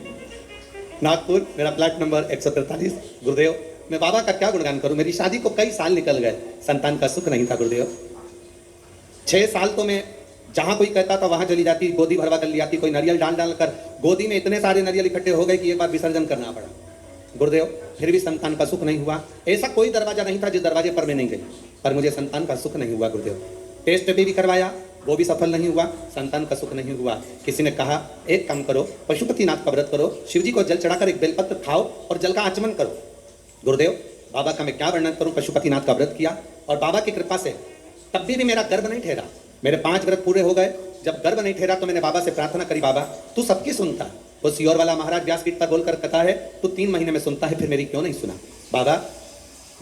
नागपुर, मेरा प्लाट नंबर 143। गुरुदेव, मैं बाबा का क्या गुणगान करूं? मेरी शादी को कई साल निकल गए, संतान का सुख नहीं था गुरुदेव। 6 साल तो मैं जहां कोई कहता था वहां चली जाती, गोदी भरवा कर ली आती, कोई नारियल डाल कर गोदी में इतने सारे नारियल इकट्ठे हो गए कि एक बार विसर्जन करना पड़ा गुरुदेव। फिर भी संतान का सुख नहीं हुआ। ऐसा कोई दरवाजा नहीं था जिस दरवाजे पर मैं नहीं गई, पर मुझे संतान का सुख नहीं हुआ गुरुदेव। टेस्ट भी करवाया, वो भी सफल नहीं हुआ, संतान का सुख नहीं हुआ। किसी ने कहा, एक काम करो, पशुपतिनाथ का व्रत करो, शिव जी को जल चढ़ाकर एक बेलपत्र खाओ और जल का आचमन करो। गुरुदेव, बाबा का मैं क्या वर्णन करूं। पशुपतिनाथ का व्रत किया, और बाबा की कृपा से तब भी मेरा गर्भ नहीं ठहरा। मेरे 5 व्रत पूरे हो गए। जब गर्भ नहीं ठहरा तो मैंने बाबा से प्रार्थना करी, बाबा तू सबकी सुनता, वो सियोर वाला महाराज व्यासपीठ पर बोलकर कथा है, तू 3 महीने में सुनता है, फिर मेरी क्यों नहीं सुना। बाबा,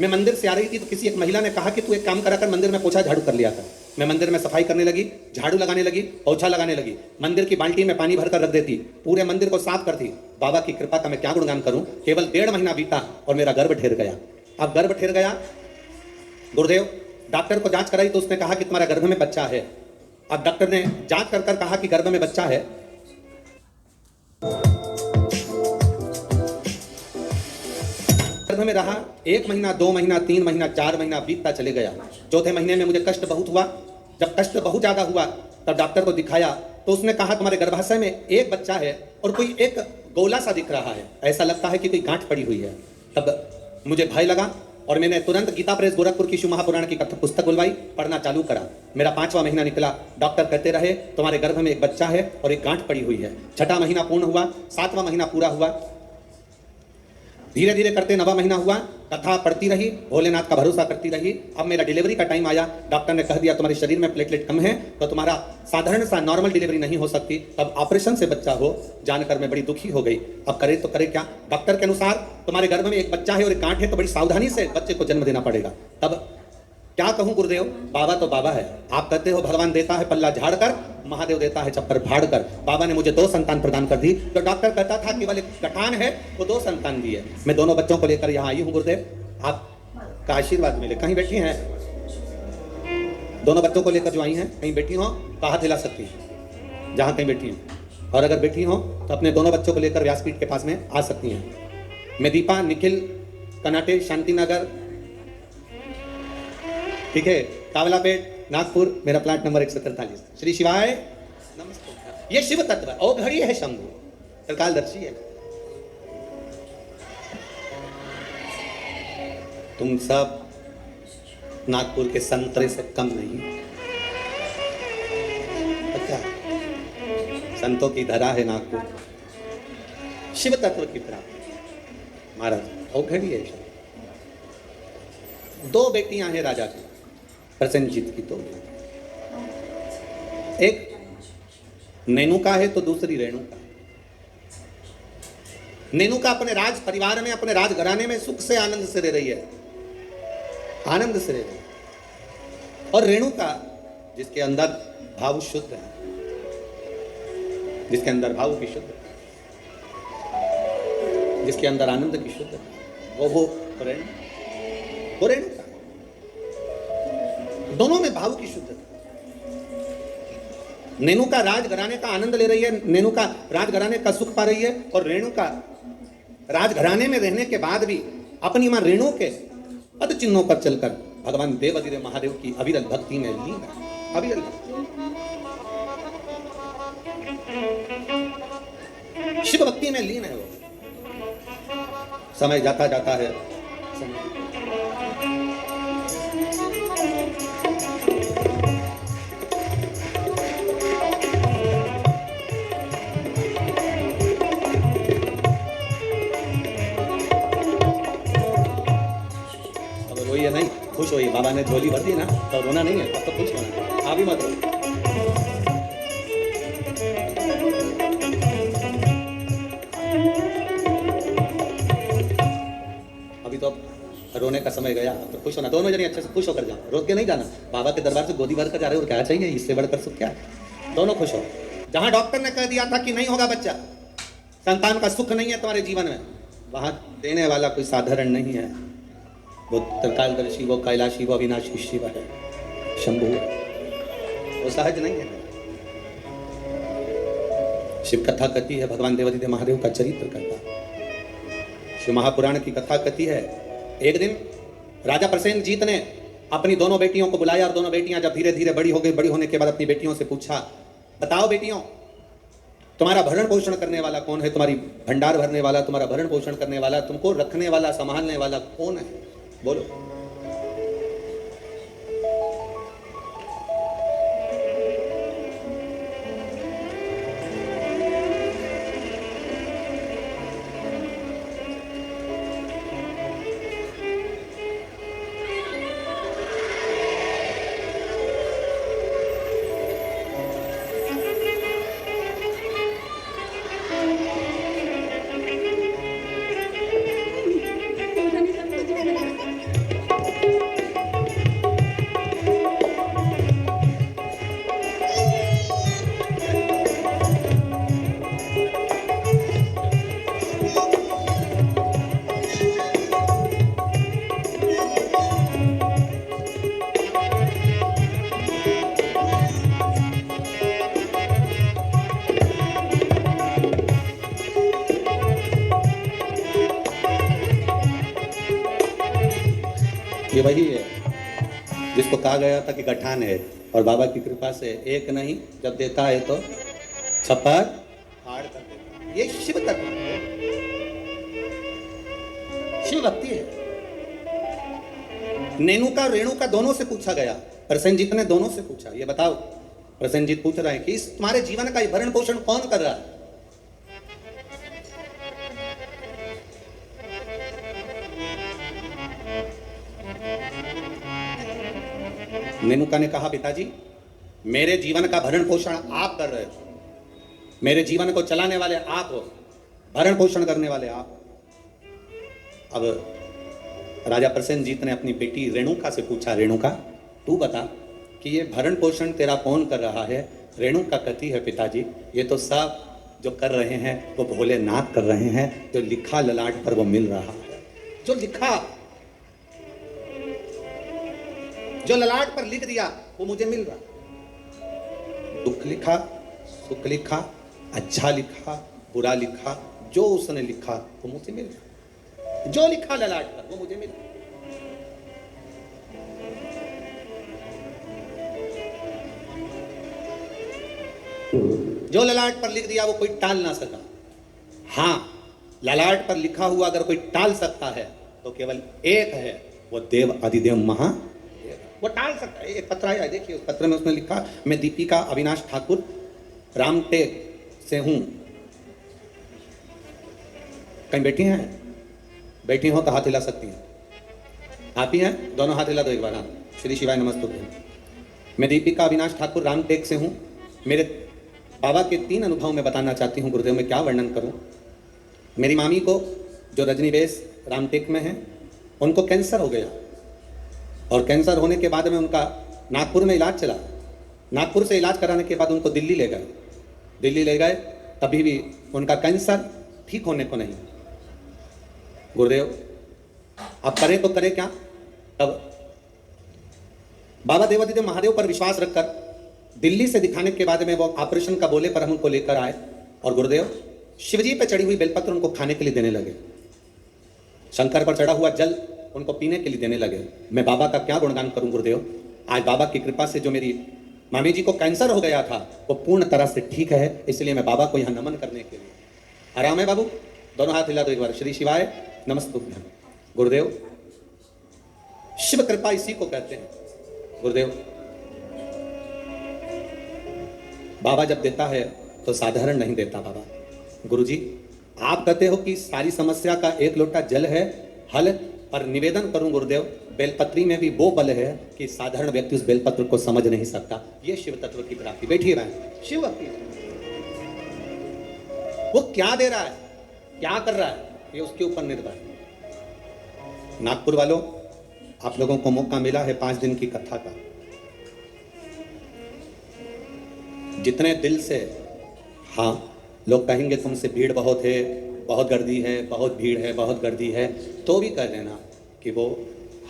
मैं मंदिर से आ रही थी तो किसी एक महिला ने कहा कि तू एक काम करा कर, मंदिर में पोछा झाड़ू कर लिया कर। मैं मंदिर में सफाई करने लगी, झाड़ू लगाने लगी, पोछा लगाने लगी, मंदिर की बाल्टी में पानी भरकर रख देती, पूरे मंदिर को साफ करती। बाबा की कृपा का मैं क्या गुणगान करूं। केवल 1.5 महीना बीता और मेरा गर्भ ठहर गया। अब गर्भ ठहर गया गुरुदेव, डॉक्टर को जांच कराई तो उसने कहा कि तुम्हारा गर्भ में बच्चा है। अब डॉक्टर ने जांच कर कहा कि गर्भ में बच्चा है। गर्भ में रहा 1 महीना, 2 महीना, 3 महीना, 4 महीना बीतता चले गया। 4थे महीने में मुझे कष्ट बहुत हुआ। जब कष्ट बहुत ज्यादा हुआ तब डॉक्टर को दिखाया तो उसने कहा तुम्हारे गर्भाशय में एक बच्चा है और कोई एक गोला सा दिख रहा है, ऐसा लगता है कि कोई गांठ पड़ी हुई है। तब मुझे भय लगा और मैंने तुरंत गीता प्रेस गोरखपुर की शिव महापुराण की कथा पुस्तक बुलवाई, पढ़ना चालू करा। मेरा 5वां महीना निकला। डॉक्टर कहते रहे तुम्हारे गर्भ में एक बच्चा है और एक गांठ पड़ी हुई है। 6ठा महीना पूर्ण हुआ, 7वां महीना पूरा हुआ, धीरे धीरे करते 9वां महीना हुआ। कथा पढ़ती रही, भोलेनाथ का भरोसा करती रही। अब मेरा डिलीवरी का टाइम आया। डॉक्टर ने कह दिया तुम्हारे शरीर में प्लेटलेट कम है तो तुम्हारा साधारण सा नॉर्मल डिलीवरी नहीं हो सकती, तब ऑपरेशन से बच्चा हो। जानकर मैं बड़ी दुखी हो गई। अब करे तो करे क्या। डॉक्टर के अनुसार तुम्हारे गर्भ में एक बच्चा है और एक गांठ है तो बड़ी सावधानी से बच्चे को जन्म देना पड़ेगा। तब क्या कहूं गुरुदेव, बाबा तो बाबा है। आप कहते हो भगवान देता है पल्ला झाड़ कर, महादेव देता है चप्पर फाड़ कर। बाबा ने मुझे 2 संतान प्रदान कर दी। जो डॉक्टर कहता था केवल एक गठान है, वो 2 संतान दी है। मैं दोनों बच्चों को लेकर यहाँ आई हूँ गुरुदेव, आपका आशीर्वाद मिले। कहीं बैठी हैं? दोनों बच्चों को लेकर जो आई हैं, कहीं बैठी हो तो हाथ हिला सकती हैं जहाँ कहीं बैठी हैं, और अगर बैठी हो तो अपने दोनों बच्चों को लेकर व्यासपीठ के पास में आ सकती हैं। मैं दीपा, निखिल, कनाटे, शांतिनगर, ठीक है, कावलापेट, नागपुर, मेरा प्लाट नंबर 143। श्री शिवाय नमस्ते। ये शिव तत्व औघड़ी है, शंभु त्रिकालदर्शी है। तुम सब नागपुर के संतरे से कम नहीं। अच्छा, संतों की धरा है नागपुर, शिव तत्व की तरह। महाराज औघड़ी है। दो बेटियां हैं राजा की, प्रसेनजीत की। दो, एक नेनुका है तो दूसरी रेणुका। नेनुका अपने राज परिवार में, अपने राजघराने में सुख से आनंद से रह रही है, आनंद से रह रही है। और रेणुका जिसके अंदर भाव शुद्ध है, जिसके अंदर भाव की शुद्ध है, जिसके अंदर आनंद की शुद्ध है, वो रेणुका। दोनों में भाव की शुद्धता। नेनुका राजघराने का आनंद ले रही है, नेनुका राजघराने का सुख पा रही है, और रेणुका राजघराने में रहने के बाद भी अपनी मां रेणु के पद चिन्हों पर चलकर भगवान देवाधिदेव महादेव की अविरल भक्ति में लीन है। अविरल शिव भक्ति में लीन है वो। समय जाता जाता है, नहीं खुश होइए। बाबा ने झोली भर दी ना, तो रोना नहीं है, अब तो खुश होना। आप भी मत रो। अभी तो रोने का समय गया, तो खुश होना। दोनों जने अच्छे से खुश होकर जाओ, रो के नहीं जाना। बाबा के दरबार से गोदी भर कर जा रहे हो, और क्या चाहिए इससे बढ़कर सुख क्या है। दोनों खुश हो। जहां डॉक्टर ने कह दिया था कि नहीं होगा बच्चा, संतान का सुख नहीं है तुम्हारे जीवन में, वहां देने वाला कोई साधारण नहीं है। वो त्रिकालदर्शी, वो कैलाशी, वो अविनाशी शिव है, शंभु है, वो सहज नहीं है। शिव कथा कहती है, भगवान देवाधिदेव महादेव का चरित्र कहता। शिव महापुराण की कथा कहती है, एक दिन राजा प्रसेनजीत ने अपनी दोनों बेटियों को बुलाया, और दोनों बेटियां जब धीरे धीरे बड़ी हो गई, बड़ी होने के बाद अपनी बेटियों से पूछा, बताओ बेटियों, तुम्हारा भरण पोषण करने वाला कौन है? तुम्हारी भंडार भरने वाला, तुम्हारा भरण पोषण करने वाला, तुमको रखने वाला, संभालने वाला कौन है? बोलो। ये वही है जिसको कहा गया था कि गठान है, और बाबा की कृपा से एक नहीं, जब देता है तो छप्पर फाड़ कर देता है। ये शिव तत्व है, शिव भक्ति है। नेनुका रेणुका दोनों से पूछा गया, प्रसेनजीत ने दोनों से पूछा, ये बताओ। प्रसेनजीत पूछ रहे हैं कि इस तुम्हारे जीवन का भरण पोषण कौन कर रहा है? नेनुका ने कहा, पिताजी मेरे जीवन का भरण पोषण आप कर रहे हो, मेरे जीवन को चलाने वाले आप हो, भरण पोषण करने वाले आप। अब राजा प्रसेनजीत ने अपनी बेटी रेणुका से पूछा, रेणुका तू बता कि ये भरण पोषण तेरा कौन कर रहा है? रेणुका कहती है, पिताजी ये तो सब जो कर रहे हैं वो भोलेनाथ कर रहे हैं, जो लिखा ललाट पर वो मिल रहा है, जो लिखा, जो ललाट पर लिख दिया वो मुझे मिल रहा। दुख लिखा, सुख लिखा, अच्छा लिखा, बुरा लिखा, जो उसने लिखा वो मुझे मिल रहा। जो लिखा ललाट पर वो मुझे मिला। जो ललाट पर लिख दिया वो कोई टाल ना सका। हां, ललाट पर लिखा हुआ अगर कोई टाल सकता है तो केवल एक है, वो देव अधिदेव महादेव। वो टाल सकता है। एक पत्र आया, देखिए उस पत्र में उसने लिखा, मैं दीपिका अविनाश ठाकुर रामटेक से हूं। कहीं बैठी हैं? बैठी हो तो हाथ हिला सकती हैं। आप ही हैं? दोनों हाथ हिला दो एक बार। हाँ, श्री शिवाय नमस्तुभ्यं। मैं दीपिका अविनाश ठाकुर रामटेक से हूं। मेरे बाबा के 3 अनुभव में बताना चाहती हूँ गुरुदेव, में क्या वर्णन करूँ। मेरी मामी को, जो रजनी बेस रामटेक में है, उनको कैंसर हो गया और कैंसर होने के बाद में उनका नागपुर में इलाज चला। नागपुर से इलाज कराने के बाद उनको दिल्ली ले गए। दिल्ली ले गए, तभी भी उनका कैंसर ठीक होने को नहीं। गुरुदेव अब करे तो करे क्या। तब बाबा देवादिदेव महादेव पर विश्वास रखकर दिल्ली से दिखाने के बाद में वो ऑपरेशन का बोले पर हम उनको लेकर आए और गुरुदेव शिवजी पे चढ़ी हुई बेलपत्र उनको खाने के लिए देने लगे। शंकर पर चढ़ा हुआ जल उनको पीने के लिए देने लगे। मैं बाबा का क्या गुणगान करूं गुरुदेव। आज बाबा की कृपा से जो मेरी मामी जी को कैंसर हो गया था वो पूर्ण तरह से ठीक है, इसलिए मैं बाबा को यहाँ नमन करने के लिए। आराम है बाबू? दोनों हाथ हिला दो एक बार। श्री शिवाय नमस्तुभ्यं। गुरुदेव शिव कृपा इसी को कहते हैं। गुरुदेव बाबा जब देता है तो साधारण नहीं देता। बाबा गुरुजी आप कहते हो कि सारी समस्या का एक लोटा जल है हल, पर निवेदन करूं गुरुदेव, बेलपत्री में भी वो बल है कि साधारण व्यक्ति उस बेलपत्र को समझ नहीं सकता। ये शिव तत्व की प्राप्ति। बैठिए बहन। शिव वो क्या दे रहा है, क्या कर रहा है, ये उसके ऊपर निर्भर है। नागपुर वालों, आप लोगों को मौका मिला है 5 दिन की कथा का। जितने दिल से, हाँ लोग कहेंगे तुमसे भीड़ बहुत है, बहुत गर्दी है, बहुत भीड़ है, बहुत गर्दी है, तो भी कह देना कि वो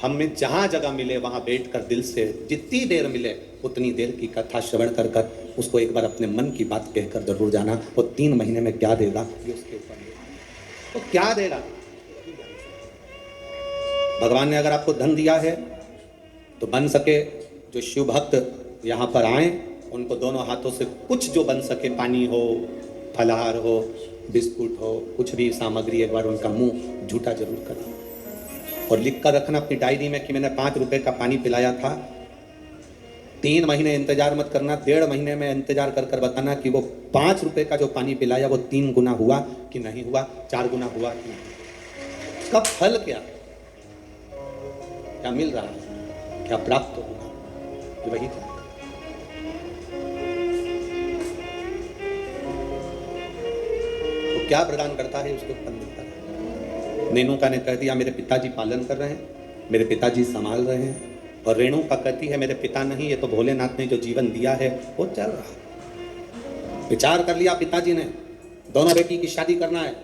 हमें जहाँ जगह मिले वहाँ बैठकर दिल से जितनी देर मिले उतनी देर की कथा श्रवण कर कर उसको एक बार अपने मन की बात कहकर जरूर जाना। वो 3 महीने में क्या देगा ये उसके ऊपर है। तो क्या देगा भगवान ने। अगर आपको धन दिया है तो बन सके जो शिव भक्त यहाँ पर आए उनको दोनों हाथों से कुछ जो बन सके, पानी हो, फलाहार हो, बिस्कुट हो, कुछ भी सामग्री, एक बार उनका मुंह झूठा जरूर करना और लिख कर रखना अपनी डायरी में कि मैंने 5 रुपए का पानी पिलाया था। 3 महीने इंतजार मत करना, 1.5 महीने में इंतजार कर कर बताना कि वो 5 रुपए का जो पानी पिलाया वो 3 गुना हुआ कि नहीं हुआ, 4 गुना हुआ कि नहीं। उसका फल क्या क्या मिल रहा है, क्या प्राप्त होगा, वही था। तो क्या प्रदान करता है उसके ऊपर मिलता है। रेणुका ने कह दिया मेरे पिताजी पालन कर रहे हैं, मेरे पिताजी संभाल रहे हैं, और रेणुका कहती है मेरे पिता नहीं, ये तो भोलेनाथ ने जो जीवन दिया है वो चल रहा है। विचार कर लिया पिताजी ने, दोनों बेटी की शादी करना है।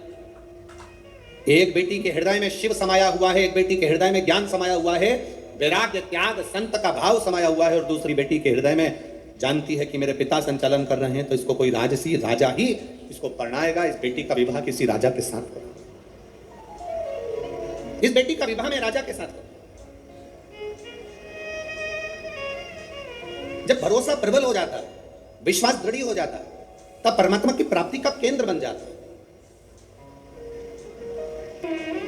एक बेटी के हृदय में शिव समाया हुआ है, एक बेटी के हृदय में ज्ञान समाया हुआ है, वैराग्य त्याग संत का भाव समाया हुआ है, और दूसरी बेटी के हृदय में जानती है कि मेरे पिता संचालन कर रहे हैं तो इसको कोई राजसी राजा ही इसको परणाएगा। इस बेटी का विवाह किसी राजा के साथ करो, इस बेटी का विवाह में राजा के साथ करो। जब भरोसा प्रबल हो जाता है, विश्वास दृढ़ हो जाता है, तब परमात्मा की प्राप्ति का केंद्र बन जाता है।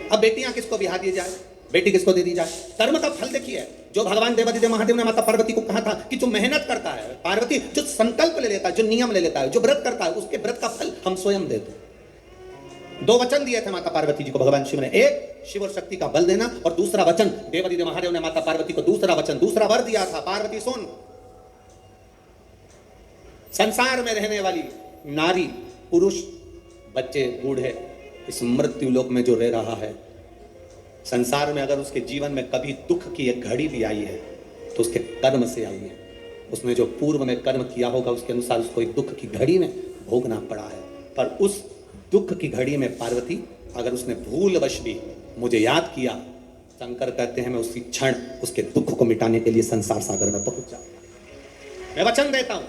अब बेटियां किसको ब्याह दी जाए, बेटी किसको दे दी जाए। कर्म का फल देखिए, जो भगवान देवादिदेव महादेव ने माता पार्वती को कहा था कि जो मेहनत करता है, पार्वती जो संकल्प ले लेता है, जो नियम ले लेता है, जो व्रत करता है, उसके व्रत का फल हम स्वयं देते हैं। 2 वचन दिए थे माता पार्वती जी को भगवान शिव ने, एक शिव और शक्ति का बल देना, और दूसरा वचन देवादिदेव महादेव ने माता पार्वती को दूसरा वचन, दूसरा वर दिया था, पार्वती सुन, संसार में रहने वाली नारी, पुरुष, बच्चे, बूढ़े, इस मृत्यु लोक में जो रह रहा है, संसार में अगर उसके जीवन में कभी दुख की एक घड़ी भी आई है तो उसके कर्म से आई है। उसने जो पूर्व में कर्म किया होगा उसके अनुसार उसको एक दुख की घड़ी में भोगना पड़ा है। पर उस दुख की घड़ी में पार्वती, अगर उसने भूलवश भी मुझे याद किया, शंकर कहते हैं मैं उसी क्षण उसके दुख को मिटाने के लिए संसार सागर में पहुंच जाऊं। मैं वचन देता हूं।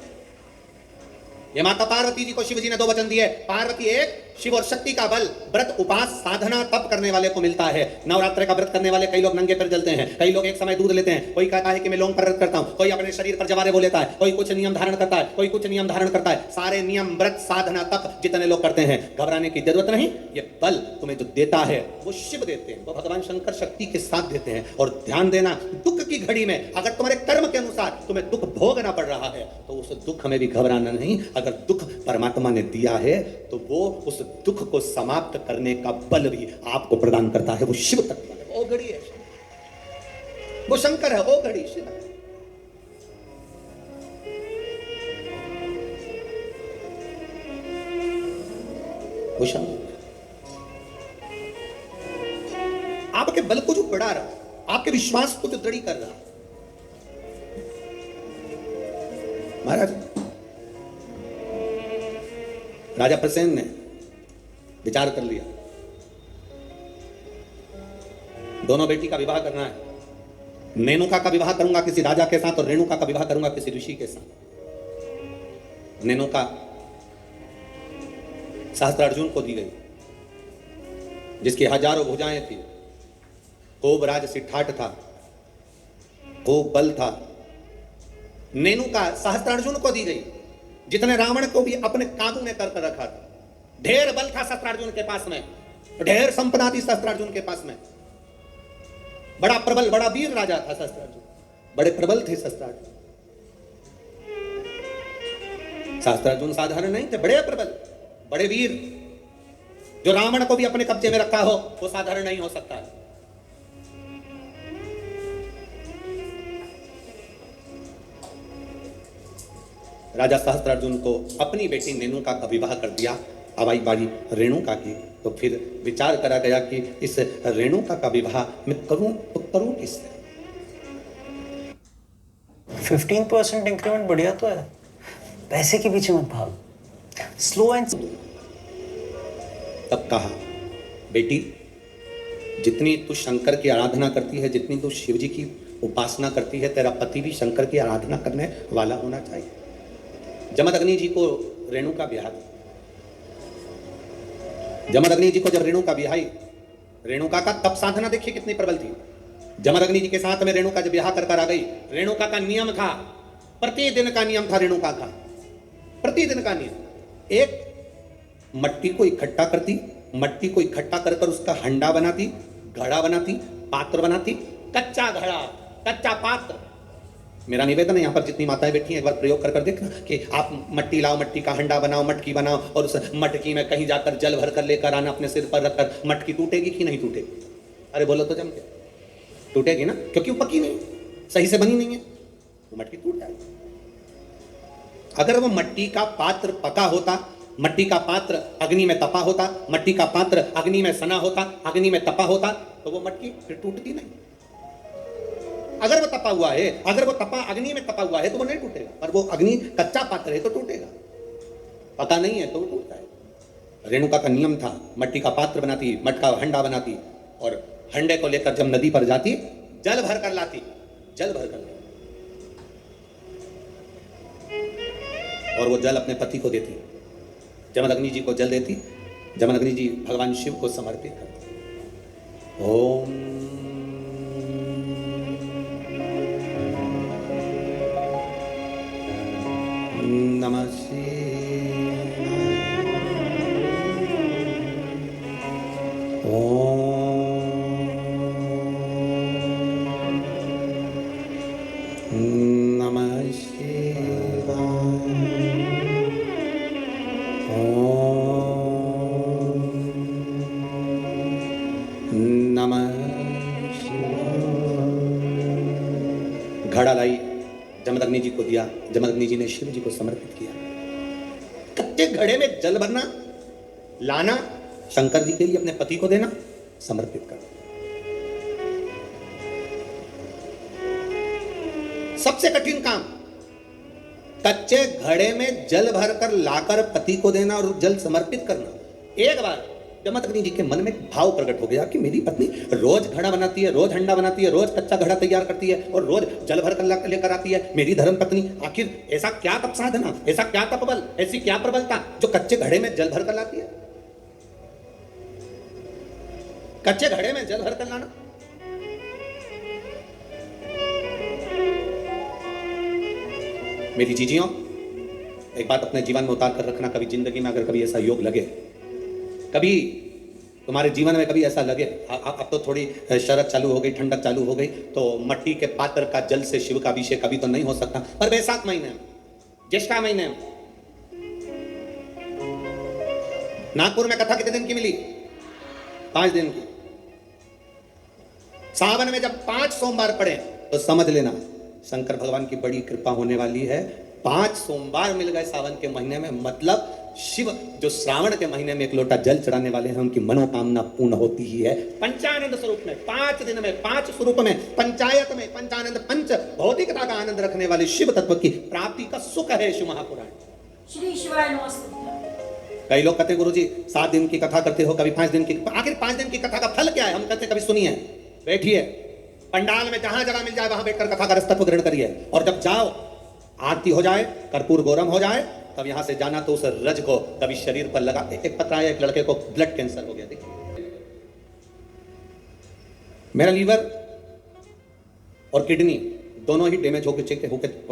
ये माता पार्वती जी को शिव जी ने 2 वचन दिए। पार्वती, एक शिव और शक्ति का बल व्रत उपास साधना तप करने वाले को मिलता है। नवरात्र का व्रत करने वाले कई लोग नंगे पैर चलते हैं, कई लोग एक समय दूध लेते हैं, कोई कहता है कि मैं लोंग पर व्रत करता हूं, कोई अपने शरीर पर जवारे वो लेता है, कोई कुछ नियम धारण करता है, कोई कुछ नियम धारण करता है। सारे नियम व्रत साधना तप जितने लोग करते हैं, घबराने की जरूरत नहीं। ये बल तुम्हें जो देता है वो शिव देते हैं, वो भगवान शंकर शक्ति के साथ देते हैं। और ध्यान देना, दुख की घड़ी में अगर तुम्हारे कर्म के अनुसार तुम्हें दुख भोगना पड़ रहा है तो उस दुख में भी घबराना नहीं। अगर दुख परमात्मा ने दिया है तो वो उस दुख को समाप्त करने का बल भी आपको प्रदान करता है। वो शिव तत्व है, वो घड़ी है, वो शंकर है, वो घड़ी शिव है। वो शंकर आपके बल को जो बढ़ा रहा, आपके विश्वास को जो दृढ़ कर रहा। महाराज राजा प्रसेन ने विचार कर लिया, दोनों बेटी का विवाह करना है। मेनका का विवाह करूंगा किसी राजा के साथ और रेणुका का विवाह करूंगा किसी ऋषि के साथ। मेनका सहस्त्रार्जुन को दी गई, जिसकी हजारों भुजाएं थी, खूब राज सिठाट था, खूब बल था। मेनका सहस्त्रार्जुन को दी गई, जितने रावण को भी अपने काबू में कर रखा था। ढेर बल था सहस्त्रार्जुन के पास में, ढेर संपदा थी सहस्त्रार्जुन के पास में। बड़ा प्रबल, बड़ा वीर राजा था सहस्त्रार्जुन, बड़े प्रबल थे सहस्त्रार्जुन। सहस्त्रार्जुन साधारण नहीं थे, बड़े प्रबल, बड़े वीर। जो रावण को भी अपने कब्जे में रखा हो वो साधारण नहीं हो सकता। राजा सहस्त्रार्जुन को अपनी बेटी मेनका का विवाह कर दिया। अब आई बारी रेणुका की, तो फिर विचार करा गया कि इस रेणुका का विवाह मैं करूं तो करूं किससे। 15% इंक्रीमेंट बढ़िया तो है, पैसे के पीछे मत भाग, स्लो एंड। तब कहा, बेटी जितनी तू शंकर की आराधना करती है, जितनी तू शिव जी की उपासना करती है, तेरा पति भी शंकर की आराधना करने वाला होना चाहिए। जमदग्नि जी को रेणुका ब्याह दी। जमदग्नि जी को जब रेणुका ब्याही, रेणुका का तप साधना देखिए कितनी प्रबल थी। जमदग्नि जी के साथ में रेणुका जब ब्याह कर आ गई, रेणुका का नियम था, प्रतिदिन का नियम था रेणुका का, प्रतिदिन का नियम। एक मट्टी को इकट्ठा करती, मट्टी को इकट्ठा कर उसका हंडा बनाती, घड़ा बनाती, पात्र बनाती, कच्चा घड़ा, कच्चा पात्र। मेरा निवेदन है, यहाँ पर जितनी माताएं बैठी हैं, एक बार प्रयोग कर देखना कि आप मट्टी लाओ, मट्टी का हंडा बनाओ, मटकी बनाओ और उस मटकी में कहीं जाकर जल भर कर लेकर आना, अपने सिर पर रखकर। मटकी टूटेगी कि नहीं टूटेगी? अरे बोलो तो जम के, टूटेगी ना, क्योंकि वो पकी नहीं, सही से बनी नहीं है, वो मटकी टूट जाएगी। अगर वो मट्टी का पात्र पका होता, मट्टी का पात्र अग्नि में तपा होता, मट्टी का पात्र अग्नि में सना होता, अग्नि में तपा होता, तो वो मटकी फिर टूटती नहीं। अगर वो तपा हुआ है, अगर वो तपा अग्नि में तपा हुआ है तो वो नहीं टूटेगा, पर वो अग्नि कच्चा पात्र है तो टूटेगा, पता नहीं है तो वो टूटता है। रेणुका का नियम था, मट्टी का पात्र बनाती, मटका हंडा बनाती और हंडे को लेकर जब नदी पर जाती, जल भर कर लाती, जल भर कर लाती और वो जल अपने पति को देती। जमदग्नि जी को जल देती, जमदग्नि जी भगवान शिव को समर्पित करती। ओम नमः शिवाय। ओम नमः शिवाय। ओम नमः शिवाय। घड़ा लाई, जमदग्नि जी को दिया, जमदग्नि जी ने शिव जी को समर्पित किया। कच्चे घड़े में जल भरना, लाना, शंकर जी के लिए अपने पति को देना, समर्पित करना। सबसे कठिन काम, कच्चे घड़े में जल भरकर लाकर पति को देना और जल समर्पित करना। एक बार जमदग्नि जी के मन में भाव प्रकट हो गया कि मेरी पत्नी रोज घड़ा बनाती है, रोज हंडा बनाती है, रोज कच्चा घड़ा तैयार करती है और रोज जल भर कर लेकर आती है। मेरी धर्म पत्नी आखिर ऐसा क्या तप साधना, ऐसा क्या तप बल, ऐसी क्या प्रबलता जो कच्चे घड़े में जल भर कर लाती है? कच्चे घड़े में जल भर कर लाना। मेरी जीजियों, एक बात अपने जीवन में उतार कर रखना, कभी जिंदगी में अगर कभी ऐसा योग लगे, कभी तुम्हारे जीवन में कभी ऐसा लगे, अब तो थोड़ी शरद चालू हो गई, ठंडक चालू हो गई, तो मट्टी के पात्र का जल से शिव का अभिषेक कभी तो नहीं हो सकता, पर बैसाख महीने में, ज्येष्ठा महीने में नागपुर में कथा कितने दिन की मिली? 5 दिन की। सावन में जब 5 सोमवार पड़े तो समझ लेना शंकर भगवान की बड़ी कृपा होने वाली है। 5 सोमवार मिल गए सावन के महीने में, मतलब शिव जो श्रावण के महीने में 1 लोटा जल चढ़ाने वाले हैं, उनकी मनोकामना पूर्ण होती ही है। पंचानंद स्वरूप में 5 दिन में 5 स्वरूप में पंचायत में पंचानंद पंच भौतिकता का आनंद रखने वाले शिव तत्व की प्राप्ति का सुख है शिव महापुराण। श्री शिवाय नमस्तुभ्यम। कई लोग कहते गुरुजी 7 दिन की कथा करते हो, कभी 5 दिन की, आखिर 5 दिन की कथा का फल क्या है? हम कहते कभी सुनिए, बैठिए पंडाल में जहां जगह मिल जाए वहां बैठकर कथा का रसतत्व ग्रहण करिए, और जब जाओ आरती हो जाए, कर्पूर गौरम हो जाए, तब यहां से जाना तो उस रज को कभी शरीर पर लगा। एक पत्र आया, एक लड़के को ब्लड कैंसर हो गया, देखिए मेरा लीवर और किडनी दोनों ही डैमेज हो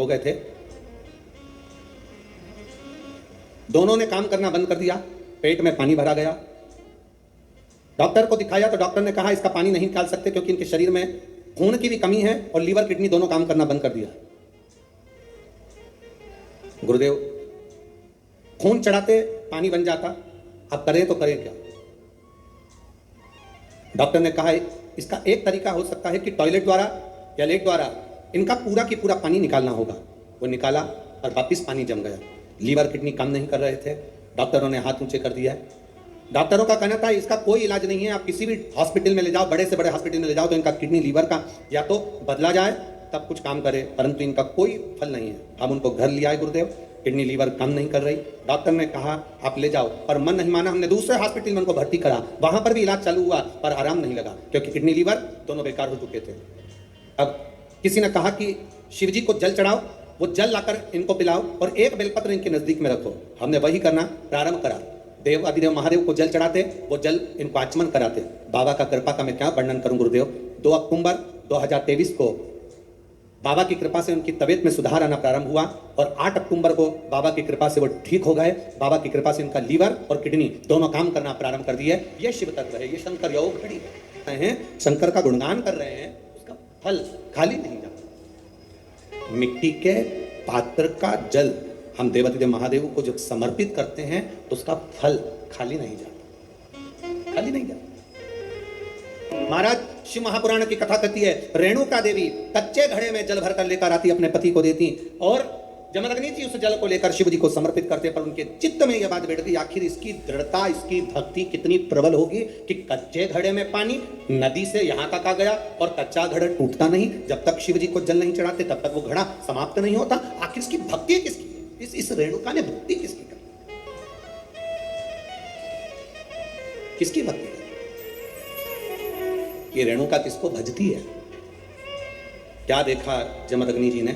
गए थे, दोनों ने काम करना बंद कर दिया, पेट में पानी भरा गया। डॉक्टर को दिखाया तो डॉक्टर ने कहा इसका पानी नहीं निकाल सकते क्योंकि इनके शरीर में खून की भी कमी है और लीवर किडनी दोनों काम करना बंद कर दिया। गुरुदेव खून चढ़ाते पानी बन जाता, अब करें तो करें क्या? डॉक्टर ने कहा इसका एक तरीका हो सकता है कि टॉयलेट द्वारा या लेक द्वारा इनका पूरा की पूरा पानी निकालना होगा। वो निकाला और वापिस पानी जम गया। लीवर किडनी काम नहीं कर रहे थे, डॉक्टरों ने हाथ ऊंचे कर दिया है। डॉक्टरों का कहना था इसका कोई इलाज नहीं है, आप किसी भी हॉस्पिटल में ले जाओ, बड़े से बड़े हॉस्पिटल में ले जाओ तो इनका किडनी लीवर का या तो बदला जाए तब कुछ काम करे, परंतु इनका कोई फल नहीं है। हम उनको घर ले आए गुरुदेव, किडनी लीवर काम नहीं कर रही। डॉक्टर ने कहा आप ले जाओ, पर मन नहीं माना। हमने दूसरे हॉस्पिटल में उनको भर्ती करा, वहां पर भी इलाज चालू हुआ पर आराम नहीं लगा क्योंकि किडनी लीवर दोनों बेकार हो चुके थे। अब किसी ने कहा कि शिव जी को जल चढ़ाओ, वो जल लाकर इनको पिलाओ और एक बेलपत्र इनके नजदीक में रखो। हमने वही करना प्रारंभ करा। देव आदिदेव महादेव को जल चढ़ाते, वो जल इनको आचमन कराते। बाबा का कृपा का मैं क्या वर्णन करूं गुरुदेव। 2 अक्टूबर 2023 को बाबा की कृपा से उनकी तबीयत में सुधार आना प्रारंभ हुआ और 8 अक्टूबर को बाबा की कृपा से वो ठीक हो गए। बाबा की कृपा से इनका लीवर और किडनी दोनों काम करना प्रारंभ कर दिए। ये शिव तत्व है, ये शंकर योग घड़ी है। शंकर का गुणगान कर रहे हैं, उसका फल खाली नहीं जाता। मिट्टी के पात्र का जल हम देवादिदेव महादेव को जब समर्पित करते हैं तो उसका फल खाली नहीं जाता, खाली नहीं जाता। महाराज शिव महापुराण की कथा कहती है रेणुका देवी कच्चे घड़े में जल भरकर लेकर आती, अपने पति को देती और जमदग्नि जी उस जल को लेकर शिव जी को समर्पित करते। पर उनके चित्त में यह बात बैठ गई, आखिर इसकी दृढ़ता, इसकी भक्ति कितनी प्रबल होगी कि कच्चे घड़े में पानी नदी से यहां तक आ गया और कच्चा घड़ा टूटता नहीं। जब तक शिव जी को जल नहीं चढ़ाते तब तक वो घड़ा समाप्त नहीं होता। आखिर इसकी भक्ति किसकी है? इस रेणुका ने भक्ति किसकी की? किसकी भक्ति? ये रेणुका किसको भजती है? क्या देखा जमदग्नि जी ने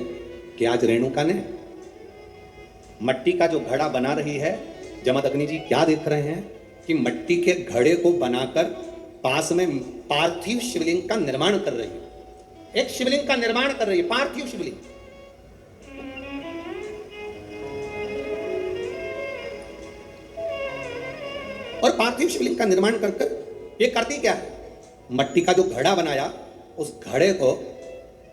कि आज रेणुका ने मट्टी का जो घड़ा बना रही है, जमदग्नि जी क्या देख रहे हैं कि मट्टी के घड़े को बनाकर पास में पार्थिव शिवलिंग का निर्माण कर रही है। एक शिवलिंग का निर्माण कर रही है, पार्थिव शिवलिंग। और पार्थिव शिवलिंग का निर्माण कर ये करती क्या है? मट्टी का जो घड़ा बनाया उस घड़े को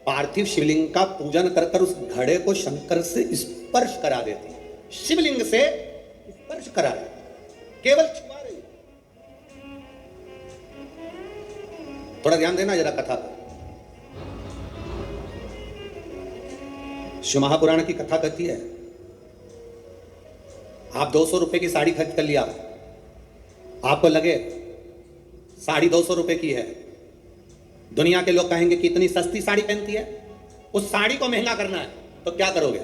पार्थिव शिवलिंग का पूजन कर उस घड़े को शंकर से स्पर्श करा देती। शिवलिंग से स्पर्श करा रही, केवल छुआ रही। थोड़ा ध्यान देना जरा कथा पर। शिव महापुराण की कथा कहती है आप 200 रुपए की साड़ी खरीद कर लिया, आपको लगे साड़ी 200 रुपए की है, दुनिया के लोग कहेंगे कि इतनी सस्ती साड़ी पहनती है। उस साड़ी को महंगा करना है तो क्या करोगे?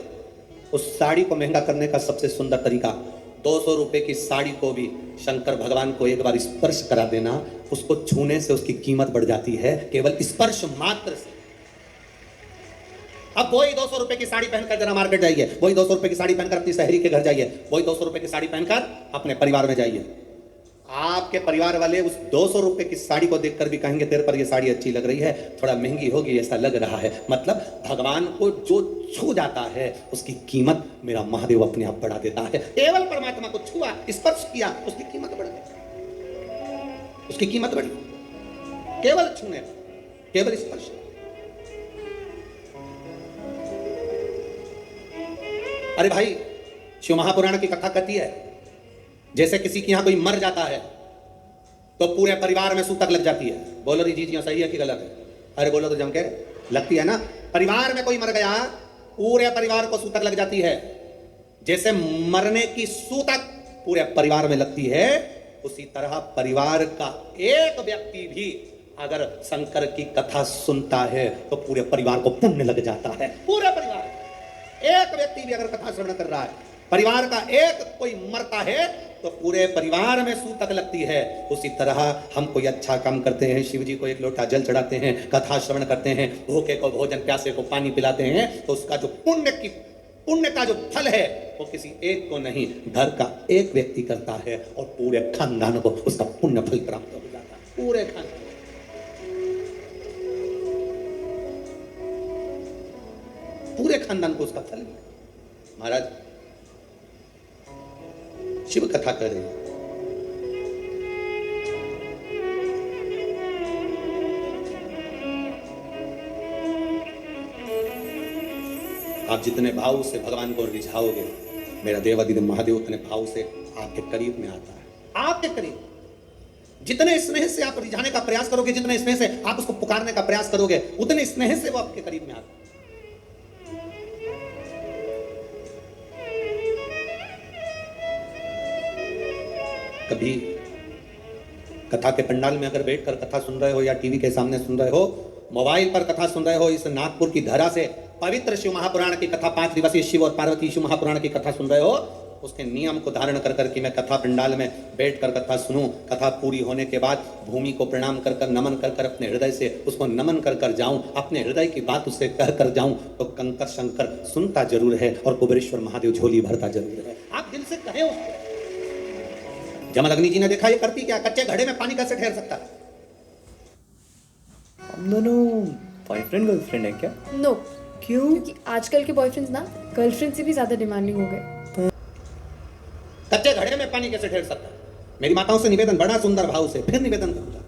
उस साड़ी को महंगा करने का सबसे सुंदर तरीका 200 रुपए की साड़ी को भी शंकर भगवान को एक बार स्पर्श करा देना। उसको छूने से उसकी कीमत बढ़ जाती है, केवल स्पर्श मात्र से। अब वही 200 रुपए की साड़ी पहनकर जरा मार्केट जाइए, वही 200 रुपए की साड़ी पहनकर अपनी सहेली के घर जाइए, वही 200 रुपए की साड़ी पहनकर अपने परिवार में जाइए। आप आपके परिवार वाले उस 200 रुपए की साड़ी को देखकर भी कहेंगे तेरे पर ये साड़ी अच्छी लग रही है, थोड़ा महंगी होगी ऐसा लग रहा है। मतलब भगवान को जो छू जाता है उसकी कीमत मेरा महादेव अपने आप बढ़ा देता है। केवल परमात्मा को छुआ, स्पर्श किया, उसकी कीमत बढ़ गई, उसकी कीमत बढ़ी केवल छूने, केवल स्पर्श। अरे भाई, शिव महापुराण की कथा कहती है जैसे किसी के यहां कोई मर जाता है तो पूरे परिवार में सूतक लग जाती है। बोलो री जी सही है कि गलत है? अरे बोलो तो जम के, लगती है ना। परिवार में कोई मर गया पूरे परिवार को सूतक लग जाती है। जैसे मरने की सूतक पूरे परिवार में लगती है, उसी तरह परिवार का एक व्यक्ति भी अगर शंकर की कथा सुनता है तो पूरे परिवार को पुण्य लग जाता है। पूरे परिवार, एक व्यक्ति भी अगर कथा श्रवण कर रहा है, परिवार का एक कोई मरता है तो पूरे परिवार में सूतक लगती है। उसी तरह हम कोई अच्छा काम करते हैं, शिव जी को एक लोटा जल चढ़ाते हैं, कथा श्रवण करते हैं, भूखे को भोजन, प्यासे को पानी पिलाते हैं, तो उसका जो पुण्य का जो फल है वो किसी एक को नहीं, घर का एक व्यक्ति करता है और पूरे खानदान को उसका पुण्य फल प्राप्त हो जाता है। पूरे खानदान, पूरे खानदान को उसका फल मिला। महाराज शिव कथा कर रहे हैं, आप जितने भाव से भगवान को रिझाओगे, मेरा देवादिदेव महादेव उतने भाव से आपके करीब में आता है। आपके करीब जितने स्नेह से आप रिझाने का प्रयास करोगे, जितने स्नेह से आप उसको पुकारने का प्रयास करोगे, उतने स्नेह से वो आपके करीब में आता है। कभी कथा के पंडाल में अगर बैठकर कथा सुन रहे हो या टीवी के सामने सुन रहे हो, मोबाइल पर कथा सुन रहे हो, इस नागपुर की धरा से पवित्र शिव महापुराण की कथा, 5 दिवसीय शिव और पार्वती शिव महापुराण की कथा सुन रहे हो, उसके नियम को धारण कर कर कि मैं कथा पंडाल में बैठकर कथा सुनूं, कथा पूरी होने के बाद भूमि को प्रणाम कर कर, नमन कर कर, अपने हृदय से उसको नमन कर कर जाऊं, अपने हृदय की बात उससे कह कर जाऊं, तो कंकर शंकर सुनता जरूर है और कुबेरेश्वर महादेव झोली भरता जरूर है। आप दिल से कहें उसको। जमदग्नि जी ने देखा ये करती क्या, कच्चे घड़े में पानी कैसे ठहर सकता है? हम दोनों बॉयफ्रेंड गर्लफ्रेंड है क्या? नो क्यों? क्योंकि आजकल के बॉयफ्रेंड्स ना गर्लफ्रेंड से भी ज्यादा डिमांडिंग हो गए। कच्चे घड़े में पानी कैसे ठहर सकता है? मेरी माताओं से निवेदन, बड़ा सुंदर भाव से फिर निवेदन करूंगा,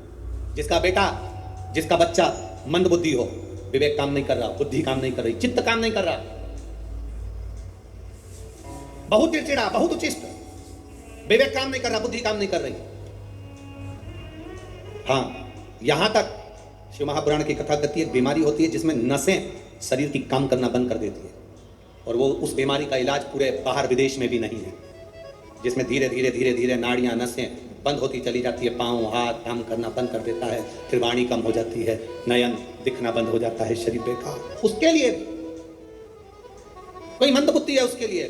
जिसका बेटा, जिसका बच्चा मंद बुद्धि हो, विवेक काम नहीं कर रहा, बुद्धि काम नहीं कर रही, चित्त काम नहीं कर रहा, बहुत चिड़चिड़ा, बहुत उचिष्ट, विवेक काम नहीं कर रहा, बुद्धि काम नहीं कर रही, हाँ, यहां तक शिव महापुराण की कथा कहती है बीमारी होती है जिसमें नसें शरीर की काम करना बंद कर देती है, और वो उस बीमारी का इलाज पूरे बाहर विदेश में भी नहीं है, जिसमें धीरे धीरे धीरे धीरे नाड़ियां, नसें बंद होती चली जाती है, पांव हाथ काम करना बंद कर देता है, फिर वाणी कम हो जाती है, नयन दिखना बंद हो जाता है, शरीर बेकार। उसके लिए कोई मंदबुद्धि है, उसके लिए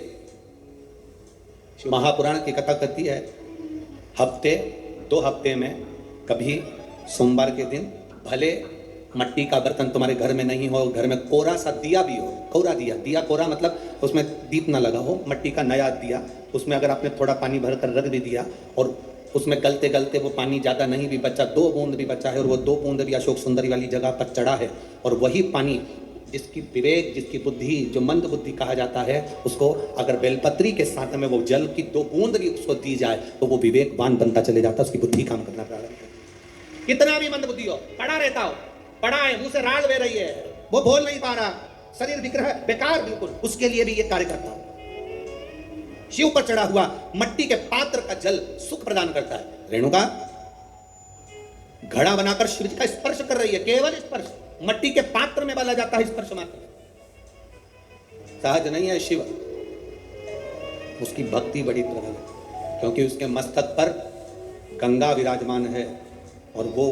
शिव महापुराण की कथा कहती है हफ्ते 2 हफ्ते में कभी सोमवार के दिन भले मट्टी का बर्तन तुम्हारे घर में नहीं हो, घर में कोरा सा दिया भी हो, कोरा दिया, दिया कोरा मतलब उसमें दीप ना लगा हो, मट्टी का नया दिया, उसमें अगर आपने थोड़ा पानी भर कर रख भी दिया और उसमें गलते गलते वो पानी ज़्यादा नहीं भी बचा, 2 बूंद भी बचा है और वो 2 बूंद भी अशोक सुंदरी वाली जगह पर चढ़ा है, और वही पानी जिसकी विवेक, जिसकी बुद्धि, जो मंद बुद्धि कहा जाता है, उसको अगर बेलपत्री के साथ में वो जल की 2 बूंद भी उसको दी जाए तो वो विवेकवान बनता चले जाता है, उसकी बुद्धि काम करना प्रारंभ करती है। कितना भी मंद बुद्धि हो, पड़ा रहता हो, पड़ा है, मुंह से राग बह रही है, वो बोल नहीं पा रहा, शरीर विग्रह बेकार बिल्कुल, उसके लिए भी ये कार्य करता है। शिव पर चढ़ा हुआ मट्टी के पात्र का जल सुख प्रदान करता है। रेणुका घड़ा बनाकर शिव जी का स्पर्श कर रही है, केवल स्पर्श, मट्टी के पात्र में डाला जाता है स्पर्श मात्र, सहज नहीं है शिव। उसकी भक्ति बड़ी प्रबल है क्योंकि उसके मस्तक पर गंगा विराजमान है और वो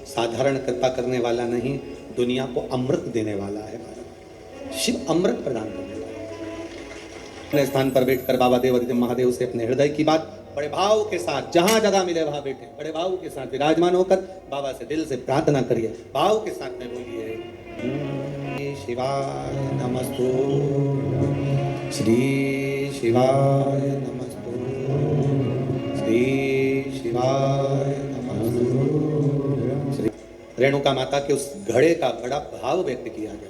साधारण कृपा करने वाला नहीं, दुनिया को अमृत देने वाला है। शिव अमृत प्रदान करने वाला है। अपने स्थान पर बैठकर बाबा देवादिदेव महादेव से अपने हृदय की बात बड़े भाव के साथ, जहां जगह मिले वहां बैठे, बड़े भाव के साथ विराजमान होकर बाबा से दिल से प्रार्थना करिए, भाव के साथ में बोलिए, शिवाय नमस्तु, श्री शिवाय नमस्तु, श्री शिवाय रेणुका माता के उस घड़े का बड़ा भाव व्यक्त किया गया,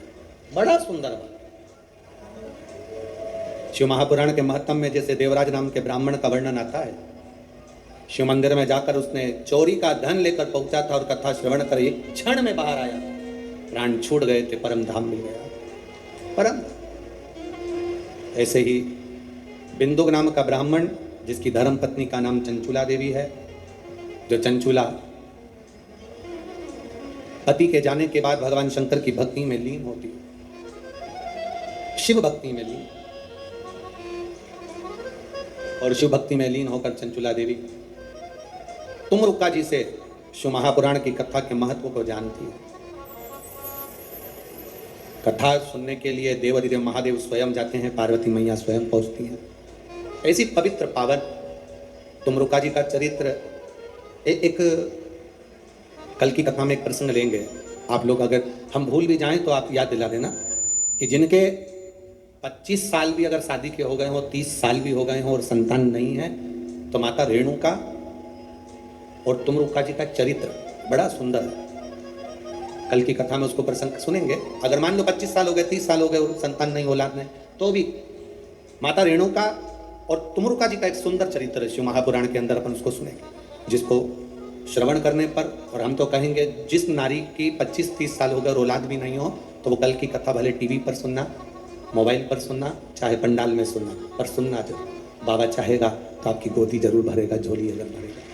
बड़ा सुंदर भाव। शिव महापुराण के महत्तम में जैसे देवराज नाम के ब्राह्मण का वर्णन आता है, शिव मंदिर में जाकर उसने चोरी का धन लेकर पहुंचा था और कथा श्रवण कर एक क्षण में बाहर आया, प्राण छूट गए थे, परम धाम मिल गया। परम ऐसे ही बिंदुक नाम का ब्राह्मण जिसकी धर्म पत्नी का नाम चंचुला देवी है, जो चंचुला पति के जाने के बाद भगवान शंकर की भक्ति में लीन होती, शिव भक्ति में लीन, और शिव भक्ति में लीन होकर चंचुला देवी तुमरुक्का जी से शिव महापुराण की कथा के महत्व को जानती है। कथा सुनने के लिए देवाधिदेव महादेव स्वयं जाते हैं, पार्वती मैया स्वयं पहुंचती हैं। ऐसी पवित्र पावन तुमरुक्का जी का चरित्र एक कल की कथा में एक प्रसंग लेंगे आप लोग, अगर हम भूल भी जाएं तो आप याद दिला देना कि जिनके 25 साल भी अगर शादी के हो गए हों, 30 साल भी हो गए हों और संतान नहीं है, तो माता रेणुका और तुमरुक्का जी का चरित्र बड़ा सुंदर है। कल की कथा में उसको प्रसंग सुनेंगे। अगर मान लो 25 साल हो गए, 30 साल हो गए और संतान नहीं औलाद नहीं, तो भी माता रेणुका और तुमरुक्का जी का एक सुंदर चरित्र है शिव महापुराण के अंदर, अपन उसको सुनेंगे, जिसको श्रवण करने पर, और हम तो कहेंगे जिस नारी की 25-30 साल हो गए और औलाद भी नहीं हो, तो वो कल की कथा भले टीवी पर सुनना, मोबाइल पर सुनना, चाहे पंडाल में सुनना, पर सुनना जरूर। बाबा चाहेगा तो आपकी गोदी जरूर भरेगा, झोली अगर भरेगा।